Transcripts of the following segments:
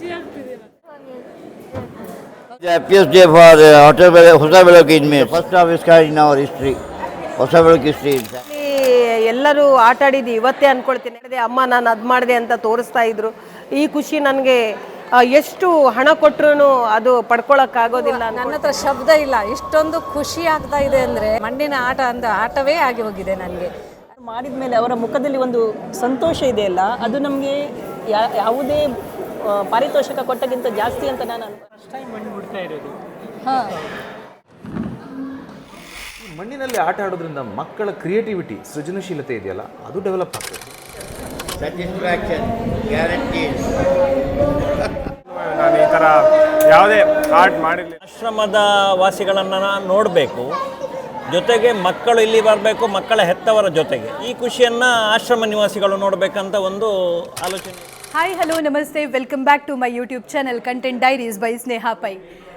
The happiest day for Hosabelok inmates. First of its kind in our history. Hosabelok history. ಎಲ್ಲರೂ ಆಟ ಆಡಿದ್ದು ಇವತ್ತೇ ಅನ್ಕೊಳ್ತೀನಿ. ಅಮ್ಮ ನಾನು ಅದು ಮಾಡಿದೆ ಅಂತ ತೋರಿಸ್ತಾ ಇದ್ರು. ಈ ಖುಷಿ ನನಗೆ ಎಷ್ಟು ಹಣ ಕೊಟ್ಟರು ಅದು ಪಡ್ಕೊಳಕ್ಕಾಗೋದಿಲ್ಲ. ನನ್ನ ಹತ್ರ ಶಬ್ದ ಇಲ್ಲ, ಇಷ್ಟೊಂದು ಖುಷಿ ಆಗ್ತಾ ಇದೆ ಅಂದರೆ ಮಣ್ಣಿನ ಆಟ ಅಂತ ಆಟವೇ ಆಗಿ ಹೋಗಿದೆ ನನಗೆ. ಮಾಡಿದ ಮೇಲೆ ಅವರ ಮುಖದಲ್ಲಿ ಒಂದು ಸಂತೋಷ ಇದೆಯಲ್ಲ, ಅದು ನಮಗೆ ಯಾವುದೇ ಪಾರಿತೋಷಕ ಕೊಟ್ಟಕ್ಕಿಂತ ಜಾಸ್ತಿ ಅಂತ ನಾನು ಫಸ್ಟ್ ಟೈಮ್ ಮಣ್ಣು ಮುಟ್ತಾ ಇರೋದು. ಮಣ್ಣಿನಲ್ಲಿ ಆಟ ಆಡೋದ್ರಿಂದ ಮಕ್ಕಳ ಕ್ರಿಯೇಟಿವಿಟಿ, ಸೃಜನಶೀಲತೆ ಇದೆಯಲ್ಲ, ಅದು ಡೆವಲಪ್ ಆಗ್ತದೆ. Satisfaction, guaranteed. ನಾನು ಈ ಥರ ಯಾವುದೇ ಆರ್ಟ್ ಮಾಡಿರಲಿಲ್ಲ. ಆಶ್ರಮದ ವಾಸಿಗಳನ್ನು ನೋಡಬೇಕು, ಜೊತೆಗೆ ಮಕ್ಕಳು ಇಲ್ಲಿ ಬರಬೇಕು, ಮಕ್ಕಳ ಹೆತ್ತವರ ಜೊತೆಗೆ ಈ ಖುಷಿಯನ್ನು ಆಶ್ರಮ ನಿವಾಸಿಗಳು ನೋಡಬೇಕಂತ ಒಂದು ಆಲೋಚನೆ. Hi, hello, namaste, welcome back to my YouTube channel content diaries by Sneha Pai.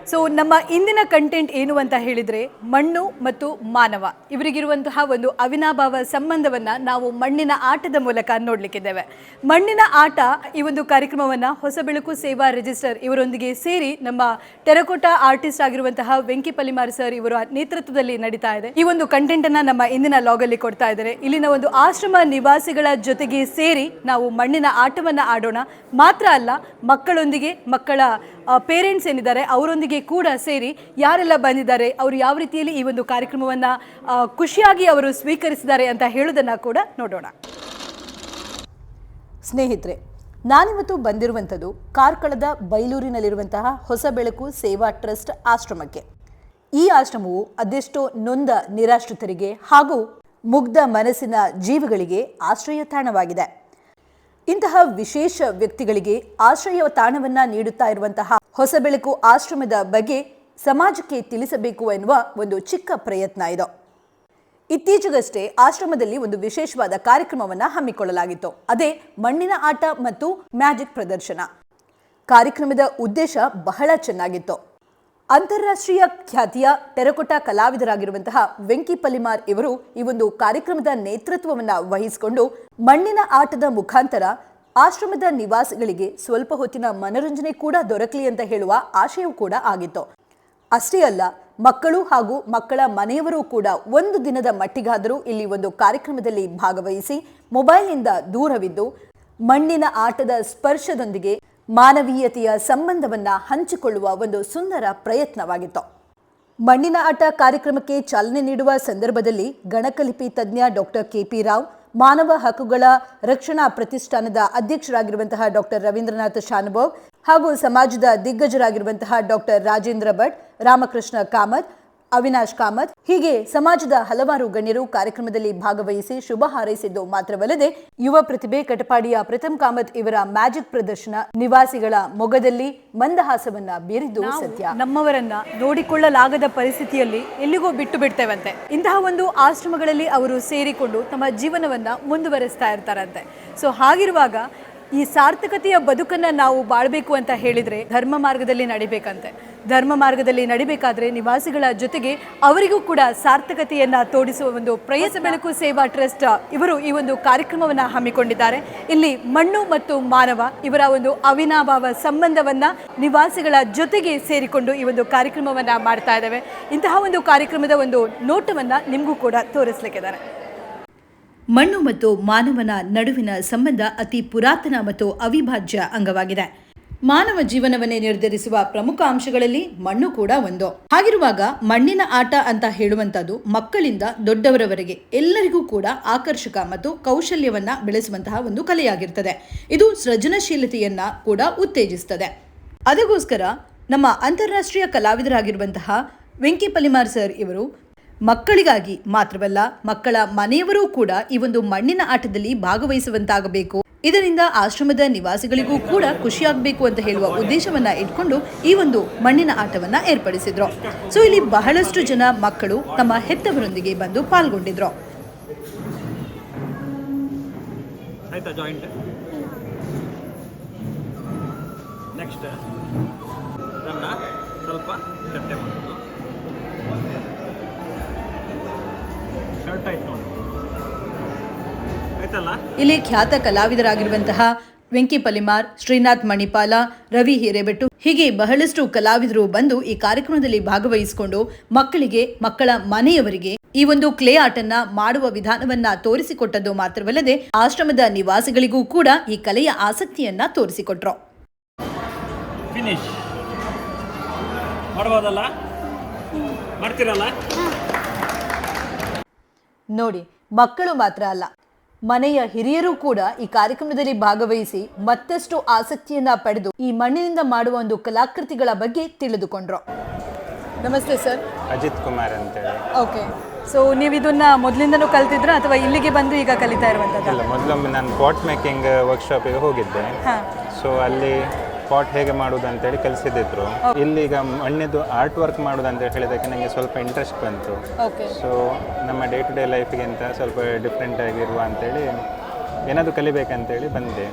So ನಮ್ಮ ಇಂದಿನ ಕಂಟೆಂಟ್ ಏನು ಅಂತ ಹೇಳಿದರೆ, ಮಣ್ಣು ಮತ್ತು ಮಾನವ ಇವರಿಗಿರುವಂತಹ ಒಂದು ಅವಿನಾಭಾವ ಸಂಬಂಧವನ್ನು ನಾವು ಮಣ್ಣಿನ ಆಟದ ಮೂಲಕ ನೋಡಲಿಕ್ಕಿದ್ದೇವೆ. ಮಣ್ಣಿನ ಆಟ ಈ ಒಂದು ಕಾರ್ಯಕ್ರಮವನ್ನು ಹೊಸಬೆಳಕು ಸೇವಾ ರಿಜಿಸ್ಟರ್ ಇವರೊಂದಿಗೆ ಸೇರಿ ನಮ್ಮ ಟೆರಕೋಟಾ ಆರ್ಟಿಸ್ಟ್ ಆಗಿರುವಂತಹ ವೆಂಕಿ ಪಲಿಮಾರ್ ಸರ್ ಇವರ ನೇತೃತ್ವದಲ್ಲಿ ನಡೀತಾ ಇದೆ. ಈ ಒಂದು ಕಂಟೆಂಟನ್ನು ನಮ್ಮ ಇಂದಿನ ಲಾಗಲ್ಲಿ ಕೊಡ್ತಾ ಇದ್ದಾರೆ. ಇಲ್ಲಿನ ಒಂದು ಆಶ್ರಮ ನಿವಾಸಿಗಳ ಜೊತೆಗೆ ಸೇರಿ ನಾವು ಮಣ್ಣಿನ ಆಟವನ್ನು ಆಡೋಣ. ಮಾತ್ರ ಅಲ್ಲ, ಮಕ್ಕಳೊಂದಿಗೆ, ಮಕ್ಕಳ ಪೇರೆಂಟ್ಸ್ ಏನಿದ್ದಾರೆ ಅವರೊಂದಿಗೆ ಕೂಡ ಸೇರಿ ಯಾರೆಲ್ಲ ಬಂದಿದ್ದಾರೆ, ಅವರು ಯಾವ ರೀತಿಯಲ್ಲಿ ಈ ಒಂದು ಕಾರ್ಯಕ್ರಮವನ್ನು ಖುಷಿಯಾಗಿ ಅವರು ಸ್ವೀಕರಿಸಿದ್ದಾರೆ ಅಂತ ಹೇಳೋದನ್ನು ಕೂಡ ನೋಡೋಣ. ಸ್ನೇಹಿತರೆ, ನಾನಿವತ್ತು ಬಂದಿರುವಂಥದ್ದು ಕಾರ್ಕಳದ ಬೈಲೂರಿನಲ್ಲಿರುವಂತಹ ಹೊಸಬೆಳಕು ಸೇವಾ ಟ್ರಸ್ಟ್ ಆಶ್ರಮಕ್ಕೆ. ಈ ಆಶ್ರಮವು ಅದೆಷ್ಟೋ ನೊಂದ ನಿರಾಶ್ರಿತರಿಗೆ ಹಾಗೂ ಮುಗ್ಧ ಮನಸ್ಸಿನ ಜೀವಿಗಳಿಗೆ ಆಶ್ರಯ ತಾಣವಾಗಿದೆ. ಇಂತಹ ವಿಶೇಷ ವ್ಯಕ್ತಿಗಳಿಗೆ ಆಶ್ರಯ ತಾಣವನ್ನು ನೀಡುತ್ತಾ ಇರುವಂತಹ ಹೊಸಬೆಳಕು ಆಶ್ರಮದ ಬಗ್ಗೆ ಸಮಾಜಕ್ಕೆ ತಿಳಿಸಬೇಕು ಎನ್ನುವ ಒಂದು ಚಿಕ್ಕ ಪ್ರಯತ್ನ ಇದು. ಇತ್ತೀಚೆಗಷ್ಟೇ ಆಶ್ರಮದಲ್ಲಿ ಒಂದು ವಿಶೇಷವಾದ ಕಾರ್ಯಕ್ರಮವನ್ನು ಹಮ್ಮಿಕೊಳ್ಳಲಾಗಿತ್ತು. ಅದೇ ಮಣ್ಣಿನ ಆಟ ಮತ್ತು ಮ್ಯಾಜಿಕ್ ಪ್ರದರ್ಶನ. ಕಾರ್ಯಕ್ರಮದ ಉದ್ದೇಶ ಬಹಳ ಚೆನ್ನಾಗಿತ್ತು. ಅಂತಾರಾಷ್ಟ್ರೀಯ ಖ್ಯಾತಿಯ ಟೆರಕೋಟಾ ಕಲಾವಿದರಾಗಿರುವಂತಹ ವೆಂಕಿ ಪಲಿಮಾರ್ ಇವರು ಈ ಒಂದು ಕಾರ್ಯಕ್ರಮದ ನೇತೃತ್ವವನ್ನು ವಹಿಸಿಕೊಂಡು ಮಣ್ಣಿನ ಆಟದ ಮುಖಾಂತರ ಆಶ್ರಮದ ನಿವಾಸಿಗಳಿಗೆ ಸ್ವಲ್ಪ ಹೊತ್ತಿನ ಮನರಂಜನೆ ಕೂಡ ದೊರಕಲಿ ಅಂತ ಹೇಳುವ ಆಶಯವೂ ಕೂಡ ಆಗಿತ್ತು. ಅಷ್ಟೇ ಅಲ್ಲ, ಮಕ್ಕಳು ಹಾಗೂ ಮಕ್ಕಳ ಮನೆಯವರು ಕೂಡ ಒಂದು ದಿನದ ಮಟ್ಟಿಗಾದರೂ ಇಲ್ಲಿ ಒಂದು ಕಾರ್ಯಕ್ರಮದಲ್ಲಿ ಭಾಗವಹಿಸಿ ಮೊಬೈಲ್ನಿಂದ ದೂರವಿದ್ದು ಮಣ್ಣಿನ ಆಟದ ಸ್ಪರ್ಶದೊಂದಿಗೆ ಮಾನವೀಯತೆಯ ಸಂಬಂಧವನ್ನು ಹಂಚಿಕೊಳ್ಳುವ ಒಂದು ಸುಂದರ ಪ್ರಯತ್ನವಾಗಿತ್ತು. ಮಣ್ಣಿನ ಆಟ ಕಾರ್ಯಕ್ರಮಕ್ಕೆ ಚಾಲನೆ ನೀಡುವ ಸಂದರ್ಭದಲ್ಲಿ ಗಣಕಲಿಪಿ ತಜ್ಞ ಡಾಕ್ಟರ್ KP ರಾವ್, ಮಾನವ ಹಕ್ಕುಗಳ ರಕ್ಷಣಾ ಪ್ರತಿಷ್ಠಾನದ ಅಧ್ಯಕ್ಷರಾಗಿರುವಂತಹ ಡಾಕ್ಟರ್ ರವೀಂದ್ರನಾಥ್ ಶಾನುಭೋಗ್ ಹಾಗೂ ಸಮಾಜದ ದಿಗ್ಗಜರಾಗಿರುವಂತಹ ಡಾಕ್ಟರ್ ರಾಜೇಂದ್ರ ಭಟ್, ರಾಮಕೃಷ್ಣ ಕಾಮತ್, ಅವಿನಾಶ್ ಕಾಮತ್ ಹೀಗೆ ಸಮಾಜದ ಹಲವಾರು ಗಣ್ಯರು ಕಾರ್ಯಕ್ರಮದಲ್ಲಿ ಭಾಗವಹಿಸಿ ಶುಭ ಹಾರೈಸಿದ್ದು ಮಾತ್ರವಲ್ಲದೆ ಯುವ ಪ್ರತಿಭೆ ಕಟಪಾಡಿಯ ಪ್ರಥಮ್ ಕಾಮತ್ ಇವರ ಮ್ಯಾಜಿಕ್ ಪ್ರದರ್ಶನ ನಿವಾಸಿಗಳ ಮೊಗದಲ್ಲಿ ಮಂದಹಾಸವನ್ನ ಬೀರಿದ್ದು ಸತ್ಯ. ನಮ್ಮವರನ್ನ ನೋಡಿಕೊಳ್ಳಲಾಗದ ಪರಿಸ್ಥಿತಿಯಲ್ಲಿ ಎಲ್ಲಿಗೋ ಬಿಟ್ಟು ಬಿಡ್ತೇವಂತೆ. ಇಂತಹ ಒಂದು ಆಶ್ರಮಗಳಲ್ಲಿ ಅವರು ಸೇರಿಕೊಂಡು ತಮ್ಮ ಜೀವನವನ್ನ ಮುಂದುವರಿಸ್ತಾ ಇರ್ತಾರಂತೆ. ಸೊ ಹಾಗಿರುವಾಗ ಈ ಸಾರ್ಥಕತೆಯ ಬದುಕನ್ನು ನಾವು ಬಾಳಬೇಕು ಅಂತ ಹೇಳಿದರೆ ಧರ್ಮ ಮಾರ್ಗದಲ್ಲಿ ನಡಿಬೇಕಂತೆ. ಧರ್ಮ ಮಾರ್ಗದಲ್ಲಿ ನಡಿಬೇಕಾದ್ರೆ ನಿವಾಸಿಗಳ ಜೊತೆಗೆ ಅವರಿಗೂ ಕೂಡ ಸಾರ್ಥಕತೆಯನ್ನು ತೋರಿಸುವ ಒಂದು ಪ್ರಯತ್ನ ಬೆಳಕು ಸೇವಾ ಟ್ರಸ್ಟ್ ಇವರು ಈ ಒಂದು ಕಾರ್ಯಕ್ರಮವನ್ನು ಹಮ್ಮಿಕೊಂಡಿದ್ದಾರೆ. ಇಲ್ಲಿ ಮಣ್ಣು ಮತ್ತು ಮಾನವ ಇವರ ಒಂದು ಅವಿನಾಭಾವ ಸಂಬಂಧವನ್ನು ನಿವಾಸಿಗಳ ಜೊತೆಗೆ ಸೇರಿಕೊಂಡು ಈ ಒಂದು ಕಾರ್ಯಕ್ರಮವನ್ನು ಮಾಡ್ತಾ ಇದ್ದಾವೆ. ಇಂತಹ ಒಂದು ಕಾರ್ಯಕ್ರಮದ ಒಂದು ನೋಟವನ್ನು ನಿಮಗೂ ಕೂಡ ತೋರಿಸಲಿಕ್ಕಿದ್ದಾರೆ. ಮಣ್ಣು ಮತ್ತು ಮಾನವನ ನಡುವಿನ ಸಂಬಂಧ ಅತಿ ಪುರಾತನ ಮತ್ತು ಅವಿಭಾಜ್ಯ ಅಂಗವಾಗಿದೆ. ಮಾನವ ಜೀವನವನ್ನೇ ನಿರ್ಧರಿಸುವ ಪ್ರಮುಖ ಅಂಶಗಳಲ್ಲಿ ಮಣ್ಣು ಕೂಡ ಒಂದು. ಹಾಗಿರುವಾಗ ಮಣ್ಣಿನ ಆಟ ಅಂತ ಹೇಳುವಂತದ್ದು ಮಕ್ಕಳಿಂದ ದೊಡ್ಡವರವರೆಗೆ ಎಲ್ಲರಿಗೂ ಕೂಡ ಆಕರ್ಷಕ ಮತ್ತು ಕೌಶಲ್ಯವನ್ನ ಬೆಳೆಸುವಂತಹ ಒಂದು ಕಲೆಯಾಗಿರ್ತದೆ. ಇದು ಸೃಜನಶೀಲತೆಯನ್ನ ಕೂಡ ಉತ್ತೇಜಿಸುತ್ತದೆ. ಅದಕ್ಕೋಸ್ಕರ ನಮ್ಮ ಅಂತಾರಾಷ್ಟ್ರೀಯ ಕಲಾವಿದರಾಗಿರುವಂತಹ ವೆಂಕಿ ಪಲಿಮಾರ್ ಸರ್ ಇವರು ಮಕ್ಕಳಿಗಾಗಿ ಮಾತ್ರವಲ್ಲ, ಮಕ್ಕಳ ಮನೆಯವರೂ ಕೂಡ ಈ ಒಂದು ಮಣ್ಣಿನ ಆಟದಲ್ಲಿ ಭಾಗವಹಿಸುವಂತಾಗಬೇಕು, ಇದರಿಂದ ಆಶ್ರಮದ ನಿವಾಸಿಗಳಿಗೂ ಕೂಡ ಖುಷಿಯಾಗಬೇಕು ಅಂತ ಹೇಳುವ ಉದ್ದೇಶವನ್ನ ಇಟ್ಕೊಂಡು ಈ ಒಂದು ಮಣ್ಣಿನ ಆಟವನ್ನ ಏರ್ಪಡಿಸಿದ್ರು. ಸೊ ಇಲ್ಲಿ ಬಹಳಷ್ಟು ಜನ ಮಕ್ಕಳು ತಮ್ಮ ಹೆತ್ತವರೊಂದಿಗೆ ಬಂದು ಪಾಲ್ಗೊಂಡಿದ್ರು. ಇಲ್ಲಿ ಖ್ಯಾತ ಕಲಾವಿದರಾಗಿರುವಂತಹ ವೆಂಕಿ ಪಲಿಮಾರ್, ಶ್ರೀನಾಥ್ ಮಣಿಪಾಲ, ರವಿ ಹಿರೇಬೆಟ್ಟು ಹೀಗೆ ಬಹಳಷ್ಟು ಕಲಾವಿದರು ಬಂದು ಈ ಕಾರ್ಯಕ್ರಮದಲ್ಲಿ ಭಾಗವಹಿಸಿಕೊಂಡು ಮಕ್ಕಳಿಗೆ, ಮಕ್ಕಳ ಮನೆಯವರಿಗೆ ಈ ಒಂದು ಕ್ಲೇ ಆರ್ಟ್ ಅನ್ನ ಮಾಡುವ ವಿಧಾನವನ್ನ ತೋರಿಸಿಕೊಟ್ಟದ್ದು ಮಾತ್ರವಲ್ಲದೆ ಆಶ್ರಮದ ನಿವಾಸಿಗಳಿಗೂ ಕೂಡ ಈ ಕಲೆಯ ಆಸಕ್ತಿಯನ್ನ ತೋರಿಸಿಕೊಟ್ರು. ಫಿನಿಶ್ ಮಾಡ್ಬೋದಲ್ಲ, ಮಾಡ್ತೀರಲ್ಲ? ನೋಡಿ, ಮಕ್ಕಳು ಮಾತ್ರ ಅಲ್ಲ, ಮನೆಯ ಹಿರಿಯರು ಕೂಡ ಈ ಕಾರ್ಯಕ್ರಮದಲ್ಲಿ ಭಾಗವಹಿಸಿ ಮತ್ತಷ್ಟು ಆಸಕ್ತಿಯನ್ನ ಪಡೆದು ಈ ಮಣ್ಣಿನಿಂದ ಮಾಡುವ ಒಂದು ಕಲಾಕೃತಿಗಳ ಬಗ್ಗೆ ತಿಳಿದುಕೊಂಡ್ರು. ನಮಸ್ತೆ ಸರ್. ಅಜಿತ್ ಕುಮಾರ್ ಅಂತೇಳಿ. ಓಕೆ, ಸೊ ನೀವು ಇದನ್ನ ಮೊದಲಿಂದನೂ ಕಲ್ತಿದ್ರಾ ಅಥವಾ ಇಲ್ಲಿಗೆ ಬಂದು ಈಗ ಕಲಿತಾ ಇರುವಂಥದ್ದು? ಇಲ್ಲ, ಮೊದಲೊಮ್ಮೆ ನಾನು ಪಾಟ್ ಮೇಕಿಂಗ್ ವರ್ಕ್ಶಾಪಿಗೆ ಹೋಗಿದ್ದೆ. ಸೊ ಅಲ್ಲಿ ಪಾಟ್ ಹೇಗೆ ಮಾಡೋದು ಅಂತೇಳಿ ಕಲಿಸಿದ್ರು. ಇಲ್ಲಿಗ ಮಣ್ಣಿದ್ದು ಆರ್ಟ್ ವರ್ಕ್ ಮಾಡೋದು ಅಂತ ಹೇಳಿದಕ್ಕೆ ನನಗೆ ಸ್ವಲ್ಪ ಇಂಟ್ರೆಸ್ಟ್ ಬಂತು. ಸೊ ನಮ್ಮ ಡೇ ಟು ಡೇ ಲೈಫಿಗಿಂತ ಸ್ವಲ್ಪ ಡಿಫ್ರೆಂಟ್ ಆಗಿರುವ ಅಂತೇಳಿ ಏನಾದರೂ ಕಲಿಬೇಕಂತೇಳಿ ಬಂದೆ.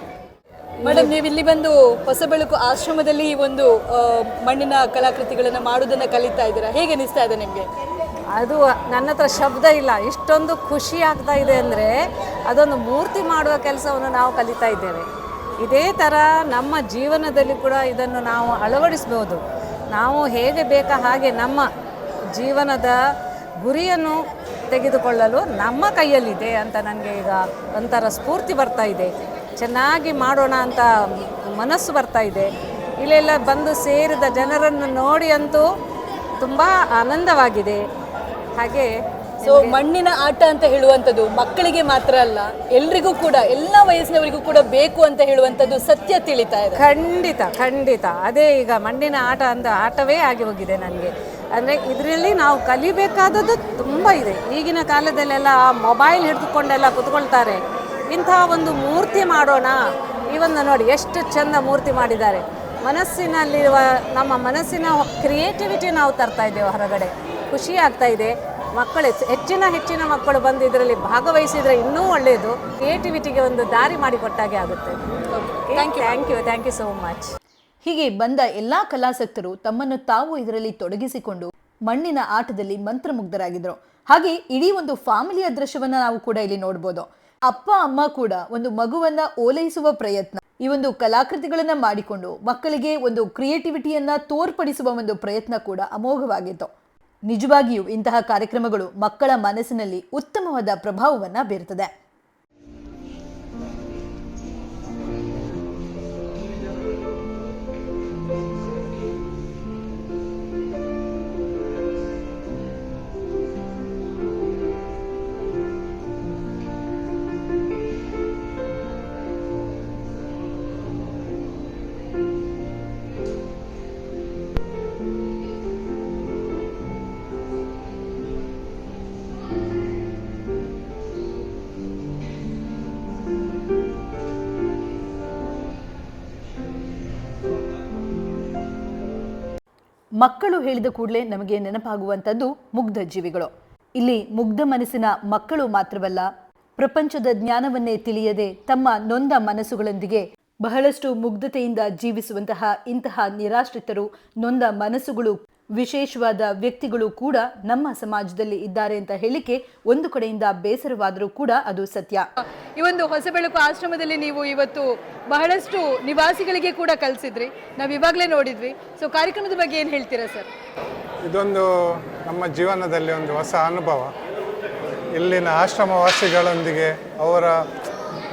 ಮೇಡಮ್, ನೀವು ಇಲ್ಲಿ ಬಂದು ಹೊಸಬೆಳಕು ಆಶ್ರಮದಲ್ಲಿ ಈ ಒಂದು ಮಣ್ಣಿನ ಕಲಾಕೃತಿಗಳನ್ನು ಮಾಡೋದನ್ನ ಕಲಿತಾ ಇದ್ದೀರಾ, ಹೇಗೆ ಅನಿಸ್ತಾ ಇದೆ ನಿಮಗೆ? ಅದು ನನ್ನ ಹತ್ರ ಶಬ್ದ ಇಲ್ಲ, ಇಷ್ಟೊಂದು ಖುಷಿ ಆಗ್ತಾ ಇದೆ ಅಂದರೆ ಅದೊಂದು ಮೂರ್ತಿ ಮಾಡುವ ಕೆಲಸವನ್ನು ನಾವು ಕಲಿತಾ ಇದ್ದೇವೆ. ಇದೇ ಥರ ನಮ್ಮ ಜೀವನದಲ್ಲಿ ಕೂಡ ಇದನ್ನು ನಾವು ಅಳವಡಿಸ್ಬೋದು. ನಾವು ಹೇಗೆ ಬೇಕಾ ಹಾಗೆ ನಮ್ಮ ಜೀವನದ ಗುರಿಯನ್ನು ತೆಗೆದುಕೊಳ್ಳಲು ನಮ್ಮ ಕೈಯಲ್ಲಿದೆ ಅಂತ ನನಗೆ ಈಗ ಒಂಥರ ಸ್ಫೂರ್ತಿ ಬರ್ತಾ ಇದೆ. ಚೆನ್ನಾಗಿ ಮಾಡೋಣ ಅಂತ ಮನಸ್ಸು ಬರ್ತಾ ಇದೆ. ಇಲ್ಲೆಲ್ಲ ಬಂದು ಸೇರಿದ ಜನರನ್ನು ನೋಡಿ ಅಂತೂ ತುಂಬ ಆನಂದವಾಗಿದೆ. ಹಾಗೆ ಸೊ ಮಣ್ಣಿನ ಆಟ ಅಂತ ಹೇಳುವಂಥದ್ದು ಮಕ್ಕಳಿಗೆ ಮಾತ್ರ ಅಲ್ಲ, ಎಲ್ರಿಗೂ ಕೂಡ, ಎಲ್ಲ ವಯಸ್ಸಿನವರಿಗೂ ಕೂಡ ಬೇಕು ಅಂತ ಹೇಳುವಂಥದ್ದು ಸತ್ಯ ತಿಳಿತಾ ಇದೆ. ಖಂಡಿತ ಖಂಡಿತ, ಅದೇ ಈಗ ಮಣ್ಣಿನ ಆಟ ಅಂತ ಆಟವೇ ಆಗಿ ಹೋಗಿದೆ ನನಗೆ. ಅಂದರೆ ಇದರಲ್ಲಿ ನಾವು ಕಲಿಬೇಕಾದದ್ದು ತುಂಬ ಇದೆ. ಈಗಿನ ಕಾಲದಲ್ಲೆಲ್ಲ ಮೊಬೈಲ್ ಹಿಡಿದುಕೊಂಡೆಲ್ಲ ಕೂತ್ಕೊಳ್ತಾರೆ. ಇಂಥ ಒಂದು ಮೂರ್ತಿ ಮಾಡೋಣ. ಇವನ್ನು ನೋಡಿ ಎಷ್ಟು ಚೆಂದ ಮೂರ್ತಿ ಮಾಡಿದ್ದಾರೆ. ಮನಸ್ಸಿನಲ್ಲಿರುವ ನಮ್ಮ ಮನಸ್ಸಿನ ಕ್ರಿಯೇಟಿವಿಟಿ ನಾವು ತರ್ತಾ ಇದ್ದೇವೆ ಹೊರಗಡೆ. ಖುಷಿ ಆಗ್ತಾ ಇದೆ. ಮಕ್ಕಳು ಹೆಚ್ಚಿನ ಮಕ್ಕಳು ಬಂದು ಇದರಲ್ಲಿ ಭಾಗವಹಿಸಿದರೆ ಇನ್ನೂ ಒಳ್ಳೆಯದು. ಕ್ರಿಯೇಟಿವಿಟಿಗೆ ಒಂದು ದಾರಿ ಮಾಡಿಕೊಟ್ಟಾಗೆ ಆಗುತ್ತೆ. Thank you so much. ಹೀಗೆ ಬಂದ ಎಲ್ಲಾ ಕಲಾಸಕ್ತರು ತಮ್ಮನ್ನು ತಾವು ಇದರಲ್ಲಿ ತೊಡಗಿಸಿಕೊಂಡು ಮಣ್ಣಿನ ಆಟದಲ್ಲಿ ಮಂತ್ರಮುಗ್ಧರಾಗಿದ್ರು. ಹಾಗೆ ಇಡೀ ಒಂದು ಫ್ಯಾಮಿಲಿಯ ದೃಶ್ಯವನ್ನ ನಾವು ಕೂಡ ಇಲ್ಲಿ ನೋಡ್ಬೋದು. ಅಪ್ಪ ಅಮ್ಮ ಕೂಡ ಒಂದು ಮಗುವನ್ನ ಓಲೈಸುವ ಪ್ರಯತ್ನ, ಈ ಒಂದು ಕಲಾಕೃತಿಗಳನ್ನ ಮಾಡಿಕೊಂಡು ಮಕ್ಕಳಿಗೆ ಒಂದು ಕ್ರಿಯೇಟಿವಿಟಿಯನ್ನ ತೋರ್ಪಡಿಸುವ ಒಂದು ಪ್ರಯತ್ನ ಕೂಡ ಅಮೋಘವಾಗಿತ್ತು. ನಿಜವಾಗಿಯೂ ಇಂತಹ ಕಾರ್ಯಕ್ರಮಗಳು ಮಕ್ಕಳ ಮನಸ್ಸಿನಲ್ಲಿ ಉತ್ತಮವಾದ ಪ್ರಭಾವವನ್ನ ಬೀರುತ್ತದೆ. ಮಕ್ಕಳು ಹೇಳಿದ ಕೂಡಲೇ ನಮಗೆ ನೆನಪಾಗುವಂಥದ್ದು ಮುಗ್ಧ ಜೀವಿಗಳು. ಇಲ್ಲಿ ಮುಗ್ಧ ಮನಸ್ಸಿನ ಮಕ್ಕಳು ಮಾತ್ರವಲ್ಲ, ಪ್ರಪಂಚದ ಜ್ಞಾನವನ್ನೇ ತಿಳಿಯದೆ ತಮ್ಮ ನೊಂದ ಮನಸ್ಸುಗಳೊಂದಿಗೆ ಬಹಳಷ್ಟು ಮುಗ್ಧತೆಯಿಂದ ಜೀವಿಸುವಂತಹ ಇಂತಹ ನಿರಾಶ್ರಿತರು, ನೊಂದ ಮನಸ್ಸುಗಳು, ವಿಶೇಷವಾದ ವ್ಯಕ್ತಿಗಳು ಕೂಡ ನಮ್ಮ ಸಮಾಜದಲ್ಲಿ ಇದ್ದಾರೆ ಅಂತ ಹೇಳಿಕೆ ಒಂದು ಕಡೆಯಿಂದ ಬೇಸರವಾದರೂ ಕೂಡ ಅದು ಸತ್ಯ. ಈ ಒಂದು ಹೊಸಬೆಳಕು ಆಶ್ರಮದಲ್ಲಿ ನೀವು ಇವತ್ತು ಬಹಳಷ್ಟು ನಿವಾಸಿಗಳಿಗೆ ಕೂಡ ಕಲಿಸಿದ್ರಿ, ನಾವು ಇವಾಗಲೇ ನೋಡಿದ್ವಿ. ಸೊ ಕಾರ್ಯಕ್ರಮದ ಬಗ್ಗೆ ಏನು ಹೇಳ್ತೀರಾ ಸರ್? ಇದೊಂದು ನಮ್ಮ ಜೀವನದಲ್ಲಿ ಒಂದು ಹೊಸ ಅನುಭವ. ಇಲ್ಲಿನ ಆಶ್ರಮವಾಸಿಗಳೊಂದಿಗೆ ಅವರ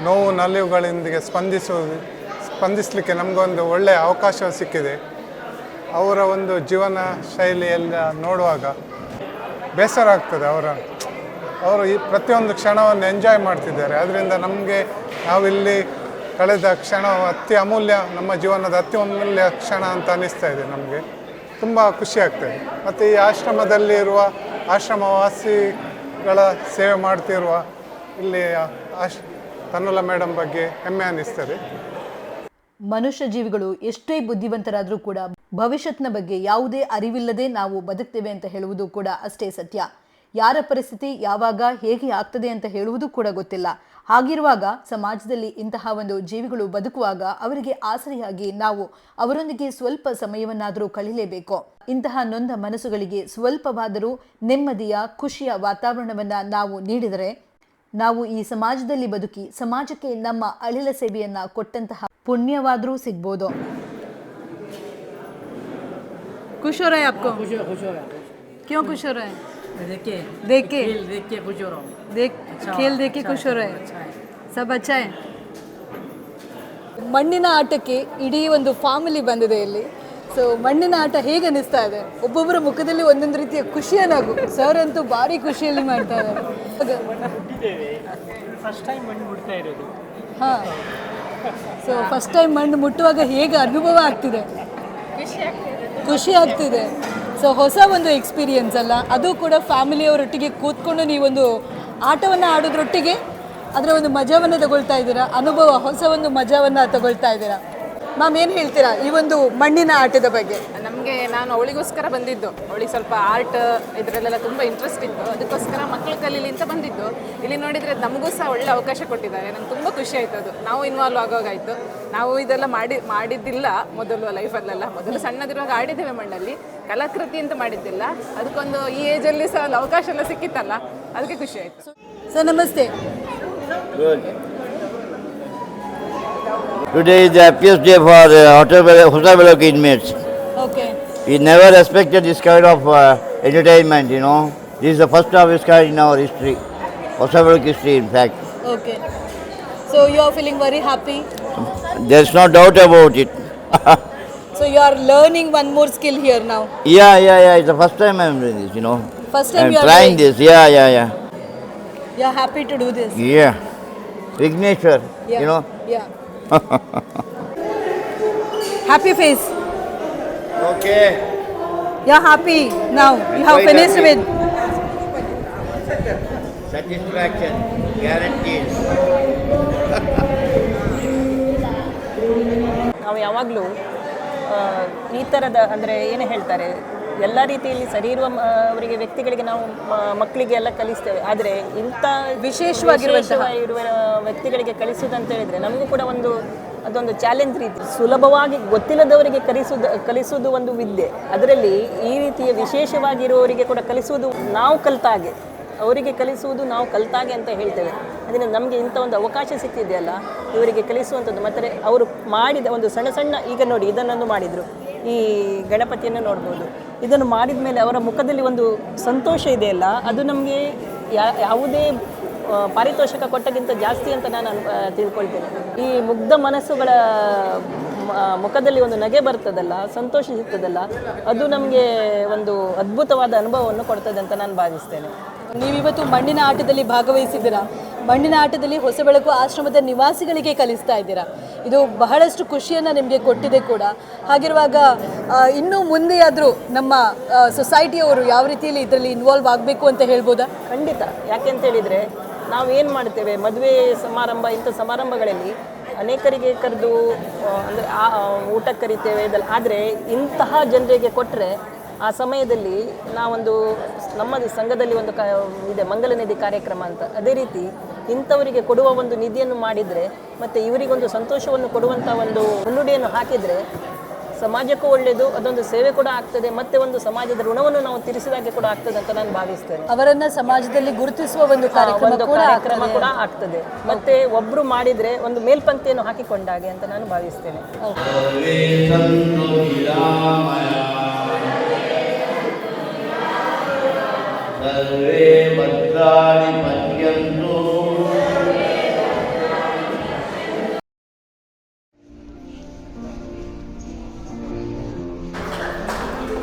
ನೋವು ನಲಿವುಗಳೊಂದಿಗೆ ಸ್ಪಂದಿಸಲಿಕ್ಕೆ ನಮಗೊಂದು ಒಳ್ಳೆಯ ಅವಕಾಶ ಸಿಕ್ಕಿದೆ. ಅವರ ಒಂದು ಜೀವನ ಶೈಲಿಯೆಲ್ಲ ನೋಡುವಾಗ ಬೇಸರ ಆಗ್ತದೆ. ಅವರು ಈ ಪ್ರತಿಯೊಂದು ಕ್ಷಣವನ್ನು ಎಂಜಾಯ್ ಮಾಡ್ತಿದ್ದಾರೆ. ಅದರಿಂದ ನಮಗೆ ನಾವಿಲ್ಲಿ ಕಳೆದ ಕ್ಷಣ ಅತಿ ಅಮೂಲ್ಯ, ನಮ್ಮ ಜೀವನದ ಅತಿ ಅಮೂಲ್ಯ ಕ್ಷಣ ಅಂತ ಅನ್ನಿಸ್ತಾ ಇದೆ. ನಮಗೆ ತುಂಬ ಖುಷಿ ಆಗ್ತದೆ. ಮತ್ತು ಈ ಆಶ್ರಮದಲ್ಲಿ ಇರುವ ಆಶ್ರಮವಾಸಿಗಳ ಸೇವೆ ಮಾಡ್ತಿರುವ ಇಲ್ಲಿ ತನುಲ ಮೇಡಮ್ ಬಗ್ಗೆ ಹೆಮ್ಮೆ ಅನ್ನಿಸ್ತದೆ. ಮನುಷ್ಯ ಜೀವಿಗಳು ಎಷ್ಟೇ ಬುದ್ಧಿವಂತರಾದರೂ ಕೂಡ ಭವಿಷ್ಯತ್ನ ಬಗ್ಗೆ ಯಾವುದೇ ಅರಿವಿಲ್ಲದೆ ನಾವು ಬದುಕ್ತೇವೆ ಅಂತ ಹೇಳುವುದು ಕೂಡ ಅಷ್ಟೇ ಸತ್ಯ. ಯಾರ ಪರಿಸ್ಥಿತಿ ಯಾವಾಗ ಹೇಗೆ ಆಗ್ತದೆ ಅಂತ ಹೇಳುವುದು ಕೂಡ ಗೊತ್ತಿಲ್ಲ. ಹಾಗಿರುವಾಗ ಸಮಾಜದಲ್ಲಿ ಇಂತಹ ಒಂದು ಜೀವಿಗಳು ಬದುಕುವಾಗ ಅವರಿಗೆ ಆಸರೆಯಾಗಿ ನಾವು ಅವರೊಂದಿಗೆ ಸ್ವಲ್ಪ ಸಮಯವನ್ನಾದರೂ ಕಳೀಲೇಬೇಕು. ಇಂತಹ ನೊಂದ ಮನಸ್ಸುಗಳಿಗೆ ಸ್ವಲ್ಪವಾದರೂ ನೆಮ್ಮದಿಯ, ಖುಷಿಯ ವಾತಾವರಣವನ್ನು ನಾವು ನೀಡಿದರೆ ನಾವು ಈ ಸಮಾಜದಲ್ಲಿ ಬದುಕಿ ಸಮಾಜಕ್ಕೆ ನಮ್ಮ ಅಳಿಲ ಸೇವೆಯನ್ನು ಕೊಟ್ಟಂತಹ ಪುಣ್ಯವಾದರೂ ಸಿಗ್ಬೋದು. खुश हो रहा है आपको? खुश हो रहा है. क्यों खुश हो रहा है? देख के खुश हो रहा हूँ. खेल देख के खुश हो रहा है. सब अच्छा है. ಮಣ್ಣಿನ ಆಟಕ್ಕೆ ಇಡೀ ಒಂದು ಫ್ಯಾಮಿಲಿ ಬಂದಿದೆ ಇಲ್ಲಿ. ಸೊ ಮಣ್ಣಿನ ಆಟ ಹೇಗೆ ಅನಿಸ್ತಾ ಇದೆ? ಒಬ್ಬೊಬ್ಬರ ಮುಖದಲ್ಲಿ ಒಂದೊಂದು ರೀತಿಯ ಖುಷಿಯ ನಗು. ಸರ್ ಅಂತೂ ಭಾರಿ ಖುಷಿಯಲ್ಲಿ ಮಾಡ್ತಾ ಇದ್ದಾರೆ. ಫಸ್ಟ್ ಟೈಮ್ ಮಣ್ಣು ಮುಟ್ತಾ ಇರೋದು. ಹಾಂ, ಸೊ ಫಸ್ಟ್ ಟೈಮ್ ಮಣ್ಣು ಮುಟ್ಟುವಾಗ ಹೇಗೆ ಅನುಭವ ಆಗ್ತಿದೆ? ಖುಷಿ ಆಗ್ತಿದೆ. ಸೊ ಹೊಸ ಒಂದು ಎಕ್ಸ್ಪೀರಿಯನ್ಸ್ ಅಲ್ಲ, ಅದು ಕೂಡ ಫ್ಯಾಮಿಲಿಯವರೊಟ್ಟಿಗೆ ಕೂತ್ಕೊಂಡು ನೀವೊಂದು ಆಟವನ್ನು ಆಡೋದ್ರೊಟ್ಟಿಗೆ ಅದರ ಒಂದು ಮಜವನ್ನು ತಗೊಳ್ತಾ ಇದ್ದೀರಾ, ಅನುಭವ, ಹೊಸ ಒಂದು ಮಜವನ್ನು ತಗೊಳ್ತಾ ಇದ್ದೀರಾ. ಮ್ಯಾಮ್, ಏನು ಹೇಳ್ತೀರಾ ಈ ಒಂದು ಮಣ್ಣಿನ ಆಟದ ಬಗ್ಗೆ? ನಾನು ಅವಳಿಗೋಸ್ಕರ ಬಂದಿದ್ದು. ಅವಳಿಗೆ ಸ್ವಲ್ಪ ಆರ್ಟ್ ಇದರಲ್ಲೆಲ್ಲ ತುಂಬ ಇಂಟ್ರೆಸ್ಟ್ ಇತ್ತು, ಅದಕ್ಕೋಸ್ಕರ ಮಕ್ಕಳು ಕಲೀಲಿ ಅಂತ ಬಂದಿದ್ದು. ಇಲ್ಲಿ ನೋಡಿದರೆ ನಮಗೂ ಸಹ ಒಳ್ಳೆ ಅವಕಾಶ ಕೊಟ್ಟಿದ್ದಾರೆ. ನಂಗೆ ತುಂಬ ಖುಷಿ ಆಯಿತು. ಅದು ನಾವು ಇನ್ವಾಲ್ವ್ ಆಗೋಗಾಯಿತು. ನಾವು ಇದೆಲ್ಲ ಮಾಡಿದ್ದಿಲ್ಲ ಮೊದಲು ಲೈಫಲ್ಲೆಲ್ಲ. ಮೊದಲು ಸಣ್ಣದಿರುವಾಗ ಆಡಿದ್ದೇವೆ ಮಣ್ಣಲ್ಲಿ, ಕಲಾಕೃತಿ ಅಂತ ಮಾಡಿದ್ದಿಲ್ಲ. ಅದಕ್ಕೊಂದು ಈ ಏಜಲ್ಲಿ ಸಹ ಒಂದು ಅವಕಾಶ ಎಲ್ಲ ಸಿಕ್ಕಿತ್ತಲ್ಲ, ಅದಕ್ಕೆ ಖುಷಿ ಆಯಿತು. ಸರ್ ನಮಸ್ತೆ. Good. Today is the happiest day for Hosabelok inmates. Okay. We never expected this kind of entertainment, you know. This is the first of its kind in our history, Hosabelok history, in fact. Okay. So you are feeling very happy? There's no doubt about it. So you are learning one more skill here now? Yeah. It's the first time I'm doing this, you know. First time I'm you are trying this. Yeah. You are happy to do this? Yeah. Vigneshwar, Yeah. you know. Yeah. Happy face. Okay. You're happy now. You have Quite finished happy. with. Satisfaction, guaranteed. ನಾವು ಯಾವಾಗಲೂ ಈ ಥರದ ಅಂದರೆ ಏನು ಹೇಳ್ತಾರೆ, ಎಲ್ಲ ರೀತಿಯಲ್ಲಿ ಸರಿ ಇರುವ ಅವರಿಗೆ ವ್ಯಕ್ತಿಗಳಿಗೆ ನಾವು ಮಕ್ಕಳಿಗೆ ಎಲ್ಲ ಕಲಿಸ್ತೇವೆ. ಆದರೆ ಇಂಥ ವಿಶೇಷವಾಗಿರುವ ವ್ಯಕ್ತಿಗಳಿಗೆ ಕಲಿಸುವುದಂತ ಹೇಳಿದರೆ ನಮಗೂ ಕೂಡ ಅದೊಂದು ಚಾಲೆಂಜ್ ರೀತಿ. ಸುಲಭವಾಗಿ ಗೊತ್ತಿಲ್ಲದವರಿಗೆ ಕಲಿಸುವುದು ಒಂದು ವಿದ್ಯೆ. ಅದರಲ್ಲಿ ಈ ರೀತಿಯ ವಿಶೇಷವಾಗಿರುವವರಿಗೆ ಕೂಡ ಕಲಿಸುವುದು ನಾವು ಕಲಿತಾಗೆ, ಅವರಿಗೆ ಕಲಿಸುವುದು ನಾವು ಕಲಿತಾಗೆ ಅಂತ ಹೇಳ್ತೇವೆ. ಅದರಿಂದ ನಮಗೆ ಇಂಥ ಒಂದು ಅವಕಾಶ ಸಿಕ್ಕಿದೆಯಲ್ಲ ಇವರಿಗೆ ಕಲಿಸುವಂಥದ್ದು. ಮತ್ತು ಅವರು ಮಾಡಿದ ಒಂದು ಸಣ್ಣ ಈಗ ನೋಡಿ ಇದನ್ನೊಂದು ಮಾಡಿದರು, ಈ ಗಣಪತಿಯನ್ನು ನೋಡ್ಬೋದು. ಇದನ್ನು ಮಾಡಿದ ಮೇಲೆ ಅವರ ಮುಖದಲ್ಲಿ ಒಂದು ಸಂತೋಷ ಇದೆಯಲ್ಲ, ಅದು ನಮಗೆ ಯಾವುದೇ ಪಾರಿತೋಷಕ ಕೊಟ್ಟಕ್ಕಿಂತ ಜಾಸ್ತಿ ಅಂತ ನಾನು ತಿಳ್ಕೊಳ್ತೇನೆ. ಈ ಮುಗ್ಧ ಮನಸ್ಸುಗಳ ಮುಖದಲ್ಲಿ ಒಂದು ನಗೆ ಬರ್ತದಲ್ಲ, ಸಂತೋಷ ಸಿಗ್ತದಲ್ಲ, ಅದು ನಮಗೆ ಒಂದು ಅದ್ಭುತವಾದ ಅನುಭವವನ್ನು ಕೊಡ್ತದೆ ಅಂತ ನಾನು ಭಾವಿಸ್ತೇನೆ. ನೀವಿವತ್ತು ಮಣ್ಣಿನ ಆಟದಲ್ಲಿ ಭಾಗವಹಿಸಿದ್ದೀರಾ. ಮಣ್ಣಿನ ಆಟದಲ್ಲಿ ಹೊಸಬೆಳಕು ಆಶ್ರಮದ ನಿವಾಸಿಗಳಿಗೆ ಕಲಿಸ್ತಾ ಇದ್ದೀರಾ. ಇದು ಬಹಳಷ್ಟು ಖುಷಿಯನ್ನು ನಿಮಗೆ ಕೊಟ್ಟಿದೆ ಕೂಡ. ಹಾಗಿರುವಾಗ ಇನ್ನೂ ಮುಂದೆಯಾದರೂ ನಮ್ಮ ಸೊಸೈಟಿಯವರು ಯಾವ ರೀತಿಯಲ್ಲಿ ಇದರಲ್ಲಿ ಇನ್ವಾಲ್ವ್ ಆಗಬೇಕು ಅಂತ ಹೇಳ್ಬೋದಾ? ಖಂಡಿತ. ಯಾಕೆಂತೇಳಿದರೆ ನಾವೇನು ಮಾಡ್ತೇವೆ, ಮದುವೆ ಸಮಾರಂಭ, ಇಂಥ ಸಮಾರಂಭಗಳಲ್ಲಿ ಅನೇಕರಿಗೆ ಕರೆದು ಅಂದರೆ ಊಟಕ್ಕೆ ಕರಿತೇವೆ ಇದೆಲ್ಲ. ಆದರೆ ಇಂತಹ ಜನರಿಗೆ ಕೊಟ್ಟರೆ ಆ ಸಮಯದಲ್ಲಿ ನಾವೊಂದು ನಮ್ಮ ಸಂಘದಲ್ಲಿ ಒಂದು ಇದೆ ಮಂಗಲ ನಿಧಿ ಕಾರ್ಯಕ್ರಮ ಅಂತ, ಅದೇ ರೀತಿ ಇಂಥವರಿಗೆ ಕೊಡುವ ಒಂದು ನಿಧಿಯನ್ನು ಮಾಡಿದರೆ ಮತ್ತು ಇವರಿಗೊಂದು ಸಂತೋಷವನ್ನು ಕೊಡುವಂಥ ಒಂದು ಮುನ್ನುಡಿಯನ್ನು ಹಾಕಿದರೆ ಸಮಾಜಕ್ಕೂ ಒಳ್ಳೆಯದು, ಅದೊಂದು ಸೇವೆ ಕೂಡ ಆಗ್ತದೆ, ಮತ್ತು ಒಂದು ಸಮಾಜದ ಋಣವನ್ನು ನಾವು ತೀರಿಸಿದಾಗೆ ಕೂಡ ಆಗ್ತದೆ ಅಂತ ನಾನು ಭಾವಿಸ್ತೇನೆ. ಅವರನ್ನು ಸಮಾಜದಲ್ಲಿ ಗುರುತಿಸುವ ಒಂದು ಕಾರ್ಯಕ್ರಮ ಕೂಡ ಆಗ್ತದೆ, ಮತ್ತೆ ಒಬ್ಬರು ಮಾಡಿದರೆ ಒಂದು ಮೇಲ್ಪಂಕ್ತಿಯನ್ನು ಹಾಕಿಕೊಂಡಾಗೆ ಅಂತ ನಾನು ಭಾವಿಸ್ತೇನೆ. ಸರ್ವೇ ಭದ್ರಾಣಿ ಪಶ್ಯಂತು.